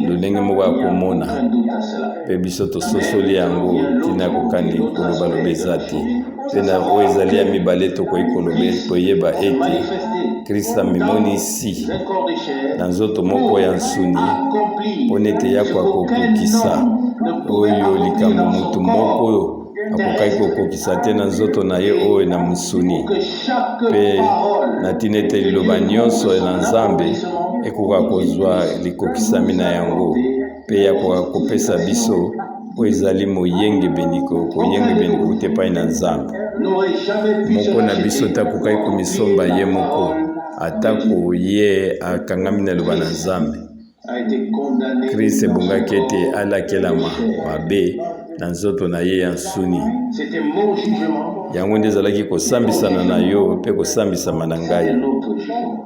lolenge moko ya komona mpe biso tososoli yango ntina kokani kolobaloba eza te mpe na oyo ezali ya mibale tokoki koloba koyeba ete Kristo amemonisi na nzoto moko ya nsuni mpona ete yako akokokisa oyo likambo motu moko akokaki kokokisa te na nzoto na ye oyo na mosuni mpe na ntina ete liloba nyonso na Nzambe ekoka kozwa likokisami na yango mpe yakoka kopesa biso oyo ezali moyengebeni koyengebeni te epai na Nzambe moko na biso te akokaki komisomba ye moko atako ye akangami na liloba na Nzambe. Kristo ebongaki ete alakelama mabe na nzoto na ye ya nsuni yango nde ezalaki kosambisana na yo mpe kosambisama na ngai,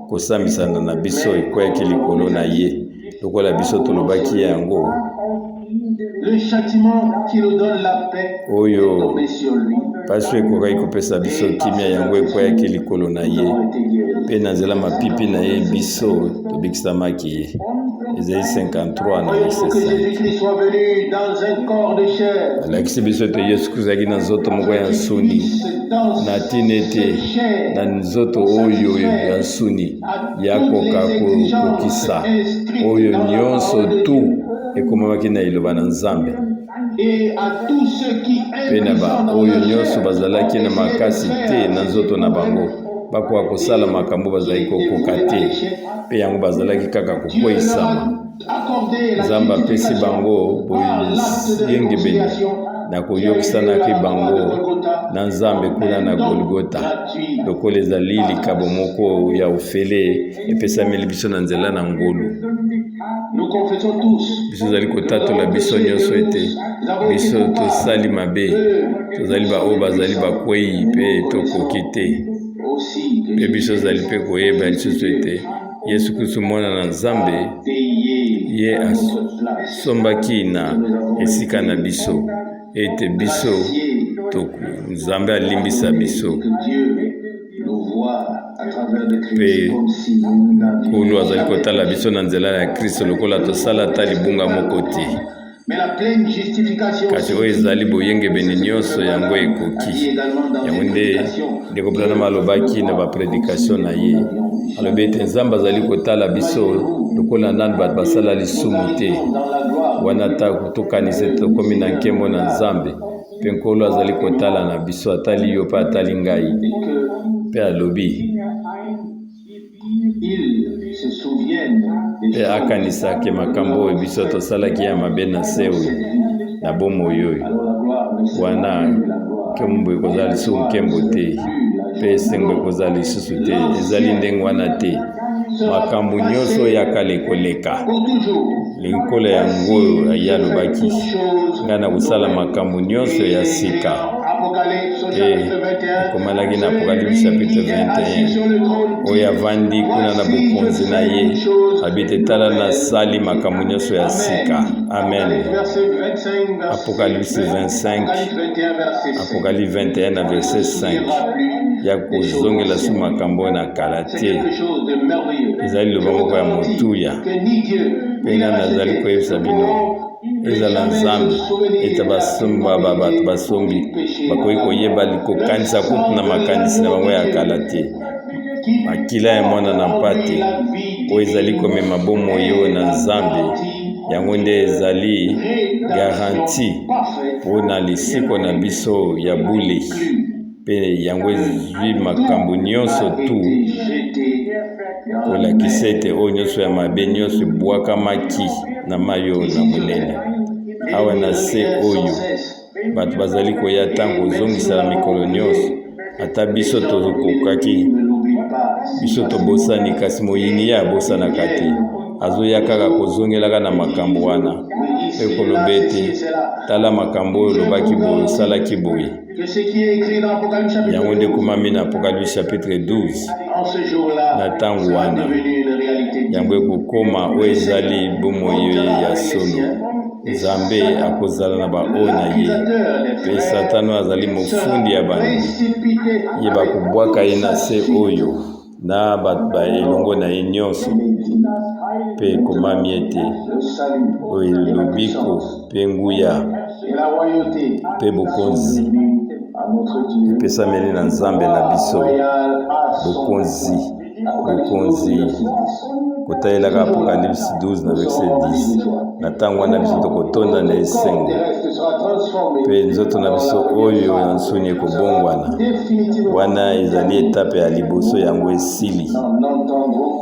kosambisana na biso ekweyaki likolo na ye lokola biso tolobaki yango oyo pasi ekokaki kopesa biso kimia yango ekweyaki likolo na ye mpe na nzela mapipi na ye biso tobikisamaki ye. Isaïe 53 na verset 5 alakisi biso ete Yesu Kristo azalaki na nzoto moko ya nsuni na ntina ete na nzoto oyo ya nsuni yakoka kokokisa oyo nyonso tu ekomamaki na liloba na Nzambe mpe na oyo nyonso bazalaki na makasi te na nzoto na bango bakoka kosala makambo bazalaki kokoka te mpe yango bazalaki kaka kokweyisama. Nzambe apesi bango boyengebeni na koyokisanaki bango na Nzambe kuna na Golgota lokola ezali likabo moko ya ofele epesameli biso na nzela na ngolu. Biso ozali kotatola biso nyonso ete biso tosali mabe tozali baoyo bazali bakweyi mpe tokoki te mpe biso ozali mpe koyeba lisusu ete Yesu Kristo mwana na Nzambe ye asombaki na esika na biso ete biso Nzambe alimbisa biso mpe kolo azali kotala biso na nzela ya Kristo lokola tosala ata libunga moko te kasi oyo ezali boyengebeni nyonso yango ekoki yango nde kopelana malobaki na bapredikation na ye alobi ete Nzambe azali kotala biso lokola nanu bato basala lisumu te wana ata tokanisa tokomi na nkembo na Nzambe mpe nkolo azali kotala na biso atali yo mpe atali ngai mpe alobi mpe akanisaki makambo oyo biso tosalaki ya mabe na se oyo na bomoi oyo wana nkembo ekozala lisusu nkembo te mpe esengo ekozala lisusu te ezali ndenge wana te makambo nyonso ya kala ekoleka linkolo yango ye alobaki ngai na kosala makambo nyonso ya sika ekomalaki na Apocalypse chapitre 21 oyo avandi kuna na bokonzi na ye abite tala nasali makambo nyonso ya sika. Amen. Apocalypse 25 Apocalypse 21 na verset 5 ya kozongela su makambo na kala te ezali liloba moko ya motuya mpe nga nazali koyebisa bino ezala nzambe ete bato basombi bakoki koyeba kokanisa kutu na makanisi na bango ya kala te makila ya mwana na mpate oyo ezali komema bomoi oyo na nzambe yango nde ezali garanti mpona lisiko na biso ya bule mpe yango ezwi makambo nyonso tu kolakisa ete oyo nyonso ya mabe nyonso ebwakamaki na mai oyo na monene awa na se oyo bato bazali koya ntango ozongisala mikolo nyonso ata biso tokokaki biso tobosani kasi moyini ye abosanaka te azoya kaka kozongelaka na makambo wana mpe koloba ete tala makambo oyo olobaki boye osalaki boye yango nde ekomami na Apocalypse chapitre 12 na ntango wana yango ekokoma oyo ezali bomoi ya solo nzambe akozala na baoyo na ye mpe satano azali mofundi ya bantu ye bakobwaka ye na se oyo na bato elongo na ye nyonso mpe ekomami ete oyo lobiko mpe nguya mpe bokonzi epesameli na nzambe na biso bokonzi kotalelaka Apocalypse 12 na verset 10 na ntango wana biso tokotonda na esengo mpe nzoto na biso oyo ya nsuni ekobongwana wana ezali etape ya liboso yango esili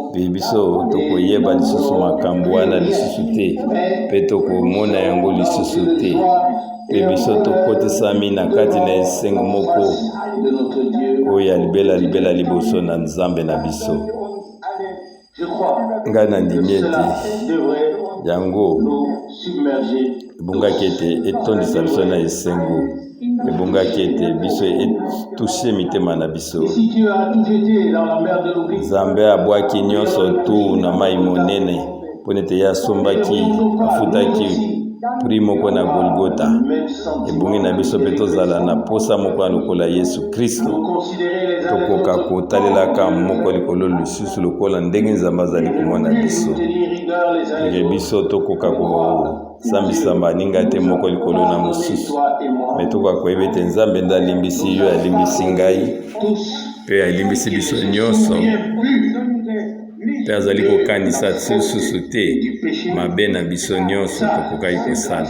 mpe biso tokoyeba lisusu makambo wana lisusu te mpe tokomona yango lisusu te mpe biso tokotisami na kati na esengo moko oyo ya libela liboso na nzambe na biso ngai nandimi ete yango ebongaki ete etondisa biso na esengo ebongaki ete biso etushe mitema na biso nzambe abwaki nyonso tu na mai monene mpona ete ye asombaki afutaki pri moko na Golgota ebongi na biso mpe tozala na posa moko ya lokola Yesu Kristo tokoka kotalelaka moko likolo lisusu lokola ndenge nzambe azali komona biso eke biso tokoka kosambisa baninga te moko likolo na mosusu me tokoka koyeba ete nzambe nde alimbisi yo alimbisi ngai mpe alimbisi biso nyonso mpe azali kokanisa lisusu te mabe na biso nyonso tokokaki kosala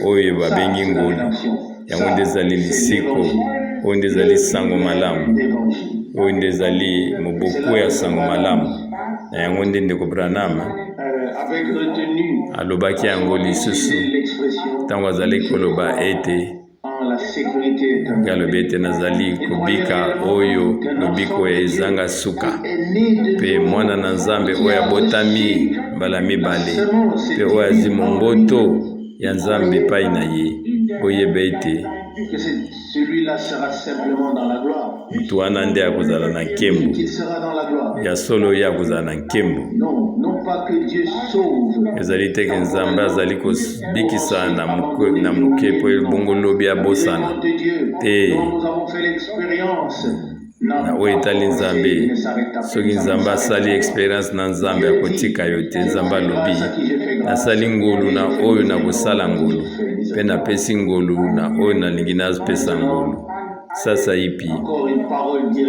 oyo babengi ngolu yango nde ezali lisiko oyo nde ezali sango malamu oyo nde ezali moboko ya sango malamu na yango nde ndeko Branham alobaki yango lisusu ntango azali koloba ete alobi ete nazali kobika oyo lobiko ezanga suka mpe mwana na nzambe oyo abotami mbala mibale mpe oyo azwi mongoto ya nzambe epai na ye oyeba ete mutu wana nde akozala na nkembo ya solo oyo akozala na nkembo ezali teke nzambe azali kobikisa na moke mpo ebongo lobi abosana te na oyo etali nzambe soki nzambe asali experience na nzambe akotika yo te nzambe alobi nasali ngolu na oyo nakosala ngolu mpe napesi ngolu na oyo nalingi napesa ngolu sasa ipi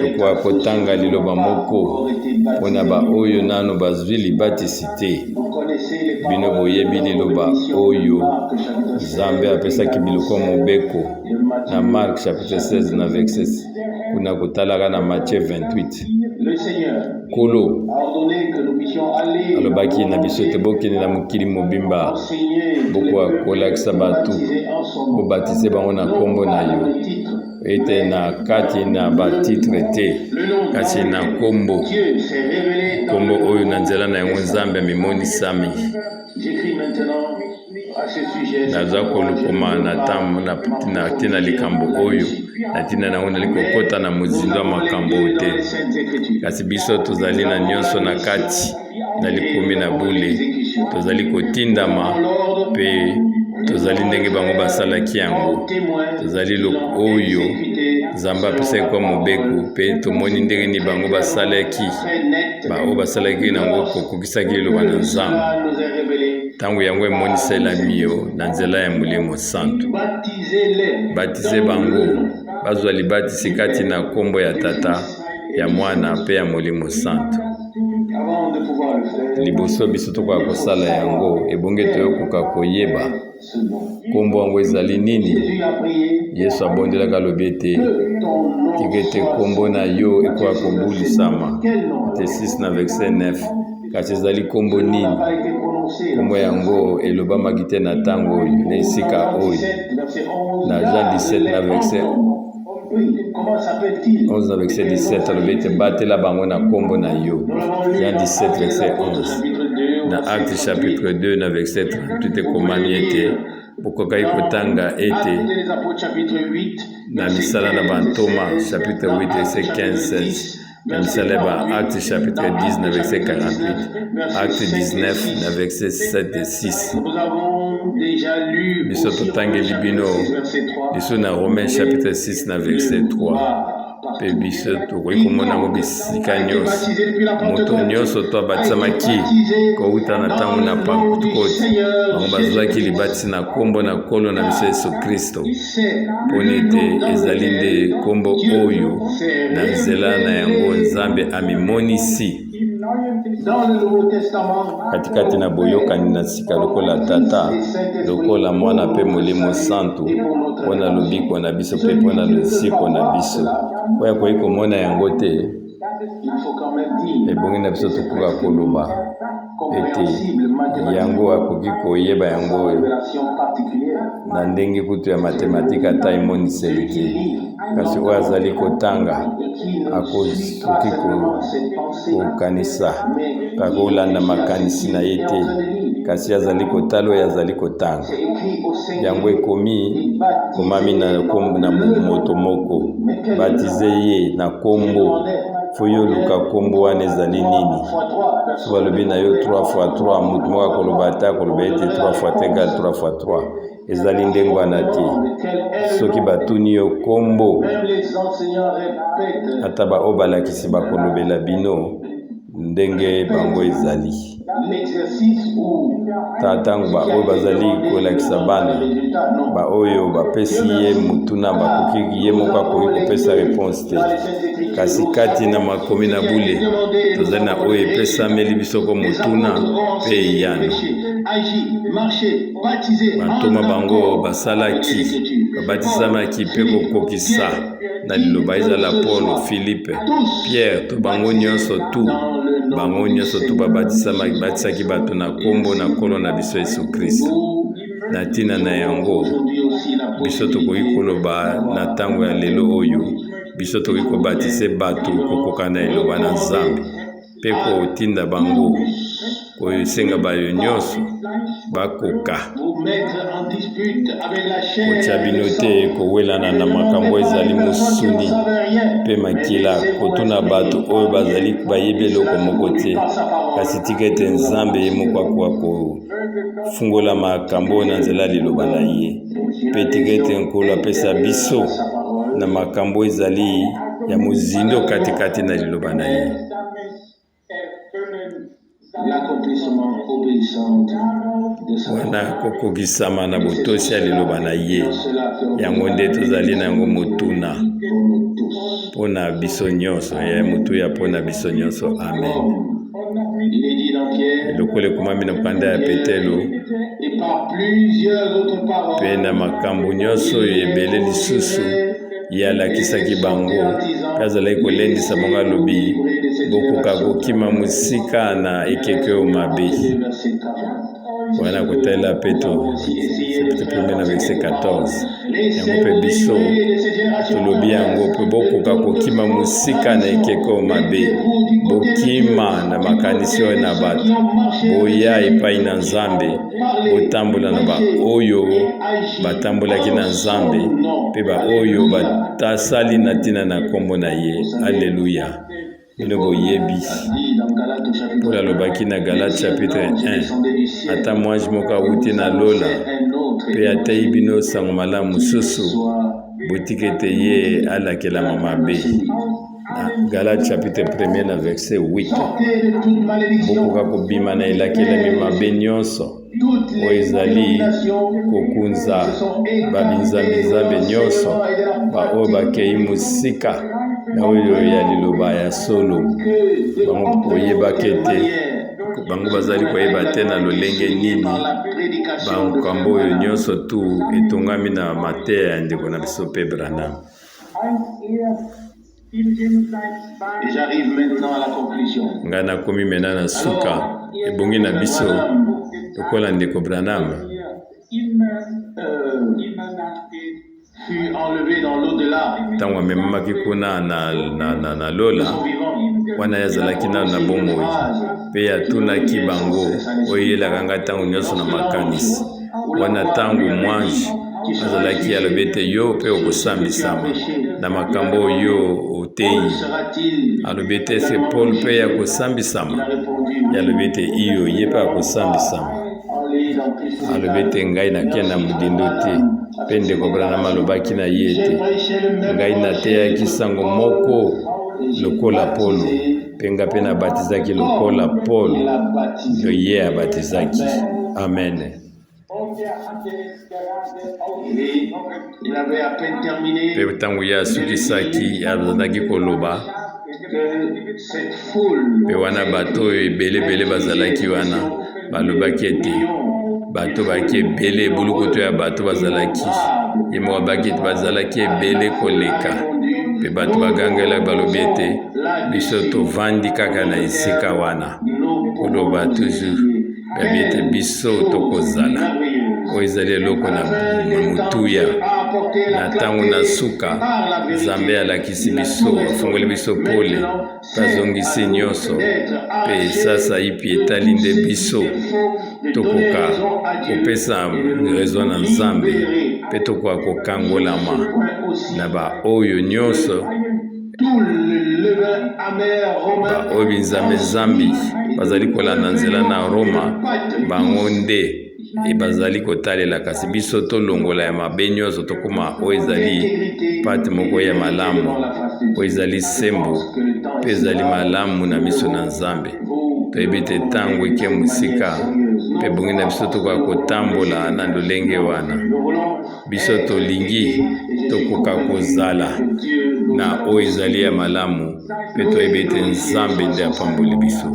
tokoka kotanga liloba moko mpona baoyo nano bazwi libatisi te bino boyebi liloba oyo nzambe apesaki biloko mobeko na Mark chapitre 16 na verset kuna kotalaka na Matthieu 28 Kolo alobaki na biso te bokende na mokili mobimba bokolakisa bato bobatise bango na kombo na yo ete na kati na batitre te kasi na kombo oyo na nzela na yango nzambe amimonisami naza kolukuma na tina likambo oyo na tina nango nali kokota na mozindo ya makambo te kasi biso tozali na nyonso na kati na likomi na bule tozali kotindama mpe tozali ndenge bango basalaki yango tozali oyo Nzambe apesaki kwa mobeko mpe tomoni ndenge nini bango basalaki baoyo basalaki nango kokokisaki liloba na Nzambe ntango yango emoniselami yo na nzela ya Molimo Santo. Batize bango bazwa libatisi kati na kombo ya Tata, ya Mwana mpe ya Molimo Santo. Liboso biso tokoka kosala yango ebonge toyokoka koyeba kombo yango ezali nini. Yesu abondelaka alobi ete tika ete kombo na yo ekoka kobulisama. Te 6 na verset 9 kasi ezali kombo nini? Kombo yango elobamaki te na ntango oyo na esika oyo na Jean 17 na verset 11 na verset 17 alobi ete batela bango na kombo na yo. Jean 17 verset 11. Na Acte chapitre 2 na verset 38 ekomami ete bokokaki kotanga ete na misala na bantoma chapitre 8 verset 15-16 na misala ya ba Acte chapitre 10 na verset 48, Acte 19 na verset 7 et 6. Biso totangeli bino biso na Romains chapitre 6 na verset 3 mpe biso tokoki komona yango bisika nyonso. Moto nyonso to abatisamaki kouta na ntango na Pentekote bango bazwaki libatisi na kombo na Nkolo na biso Yesu Kristo mpona ete ezali nde kombo oyo na nzela na yango Nzambe amimonisi katikati na boyokani na sika lokola Tata, lokola Mwana mpe Molimo Santo mpona lobiko na biso mpe mpona losiko na biso. Oyo akoki komona yango te ebongi na biso tokoka koloba ete yango akoki koyeba yango na ndenge kutu ya matematike ata emoniseli te, kasi oyo azali kotanga akoki kokanisa akolanda makanisi na ye te, kasi azali kotala oyo azali kotanga. Yango komami na moto moko batize ye na kombo foyo luka kombo wana ezali nini. So balobi na yo 3x3 moto moko akoloba ata akoloba ete 3x égale 3x3 ezali ndenge wana te. Soki batuni yo kombo ata baoyo balakisi bakolobela bino ndenge bango ezali. Tatango baoyo bazali kolakisa bana baoyo bapesi ye mutuna bakoki ye moko akoki kopesa réponse te, kasi kati na makomi na bule tozali na oyo epesameli biso ko mutuna mpe eyano. Bantoma bango basalaki babatisamaki mpe kokokisa na liloba ezala Paul, Philippe, Pierre to bango nyonso tu babatisaki bato na kombo na Nkolo na biso Yesu Kristo. Na ntina na yango biso tokoki koloba na ntango ya lelo oyo biso tokoki kobatise bato kokoka na eloba na Nzambe mpe kotinda bango kosenga bayo nyonso bakoka kotya bino te kowelana na makambo ezali mosuni mpe makila kotuna bato oyo bazali bayebi eloko moko te, kasi tika ete Nzambe ye moko akoka kofungola makambo na nzela liloba na ye mpe tika ete Nkolo apesa biso na makambo ezali ya mozindo katikati na liloba na ye. Wana kokokisama na botosi ya liloba na ye yango nde tozali na yango motuna mpona biso nyonso ya motuya mpona biso nyonso. Amen. Lokola ekomami na kanda ya Petelo mpe na makambo nyonso oyo ebele lisusu ye alakisaki bango mpe azalaki kolendisa bango alobi bokoka kokima mosika na ekeke oyo mabe. Wana kotalela Petro chapitre 1 na verset 14 yango mpe biso tolobi yango mpe bokoka kokima mosika na ekeke oyo mabe, bokima na makanisi oyo na bato, boya epai na Nzambe, botambola na baoyo batambolaki na Nzambe mpe baoyo batasali na ntina na kombo na ye. Alleluya. Bino boyebi Paul alobaki na Galate chapitre 1 ata mwanji moko awuti na lola mpe atayi bino sango malamu mosusu boutique ete ye alakela mabe. Galates chapitre 1 na verset 8. Bokoka kobima na elakela mabe nyonso oyo ezali kokunza babinzambi nyonso baoyo bakei mosika na oyo ya liloba ya solo bango koyebaka ete bango bazali koyeba te na lolenge nini bankambo oyo nyonso tu etongami na mateya ya ndeko na biso mpe Branham. Et j'arrive maintenant à la conclusion. Nga nakomi mena na suka ebongi na biso lokola ndeko Branham fut enlevé dans l'au-delà. Ntango amemamaki kuna na lola wana yazalaki nano na bomoi mpe atunaki bango oyo eyelaka nga ntango nyonso na makanisi wana ntango mwanji azalaki alobi ete yo mpe okosambisama na makambo oyo otei alobi ete ese Paul mpe akosambisama yalobi ete iyo ye mpe akosambisama alobi ete ngai nakia na modindo te mpe ndeko Branham alobaki na ye ete ngai nateyaki sango moko lokola Paul mpe nga mpe nabatizaki lokola Paul yo ye abatizaki. Amen. Il avait à peine terminé Mpe ntango ye asukisaki azalaki koloba mpe wana bato oyo ebelebele bazalaki wana balobaki ete bato baki ebele bulukutu ya bato bazalaki ye moko abaki ete bazalaki ebele koleka mpe bato bagangelaki balobi ete biso tovandi kaka na esika wana koloba toujours babi ete biso tokozala oyo ezali eloko na motuya na ntango na suka Nzambe alakisi biso afungoli biso pole mpe azongisi nyonso mpe sasa ipi etali nde biso tokoka kopesa rezo na Nzambe mpe tokoka kokangolama na baoyo nyonso baoyo binzambe bazali kolanda nzela na Roma bango nde bazali kotalela kasi biso tolongola ya mabe nyonso tokoma oyo ezali pati moko ya malamu oyo ezali sembo mpe ezali malamu na miso na Nzambe toyebi ete ntango eke mosika mpe bongi na biso tokoka kotambola na lolenge wana biso tolingi tokoka kozala na oyo ezali ya malamu mpe toyebi ete Nzambe nde apamboli biso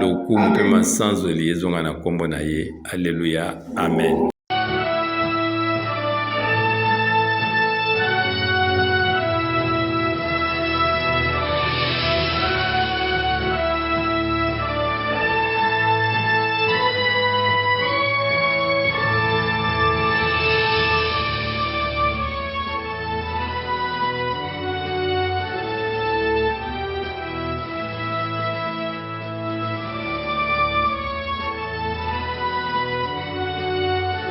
lokumu mpe masanzoli ezonga na kombo na ye. Alleluya. Amen.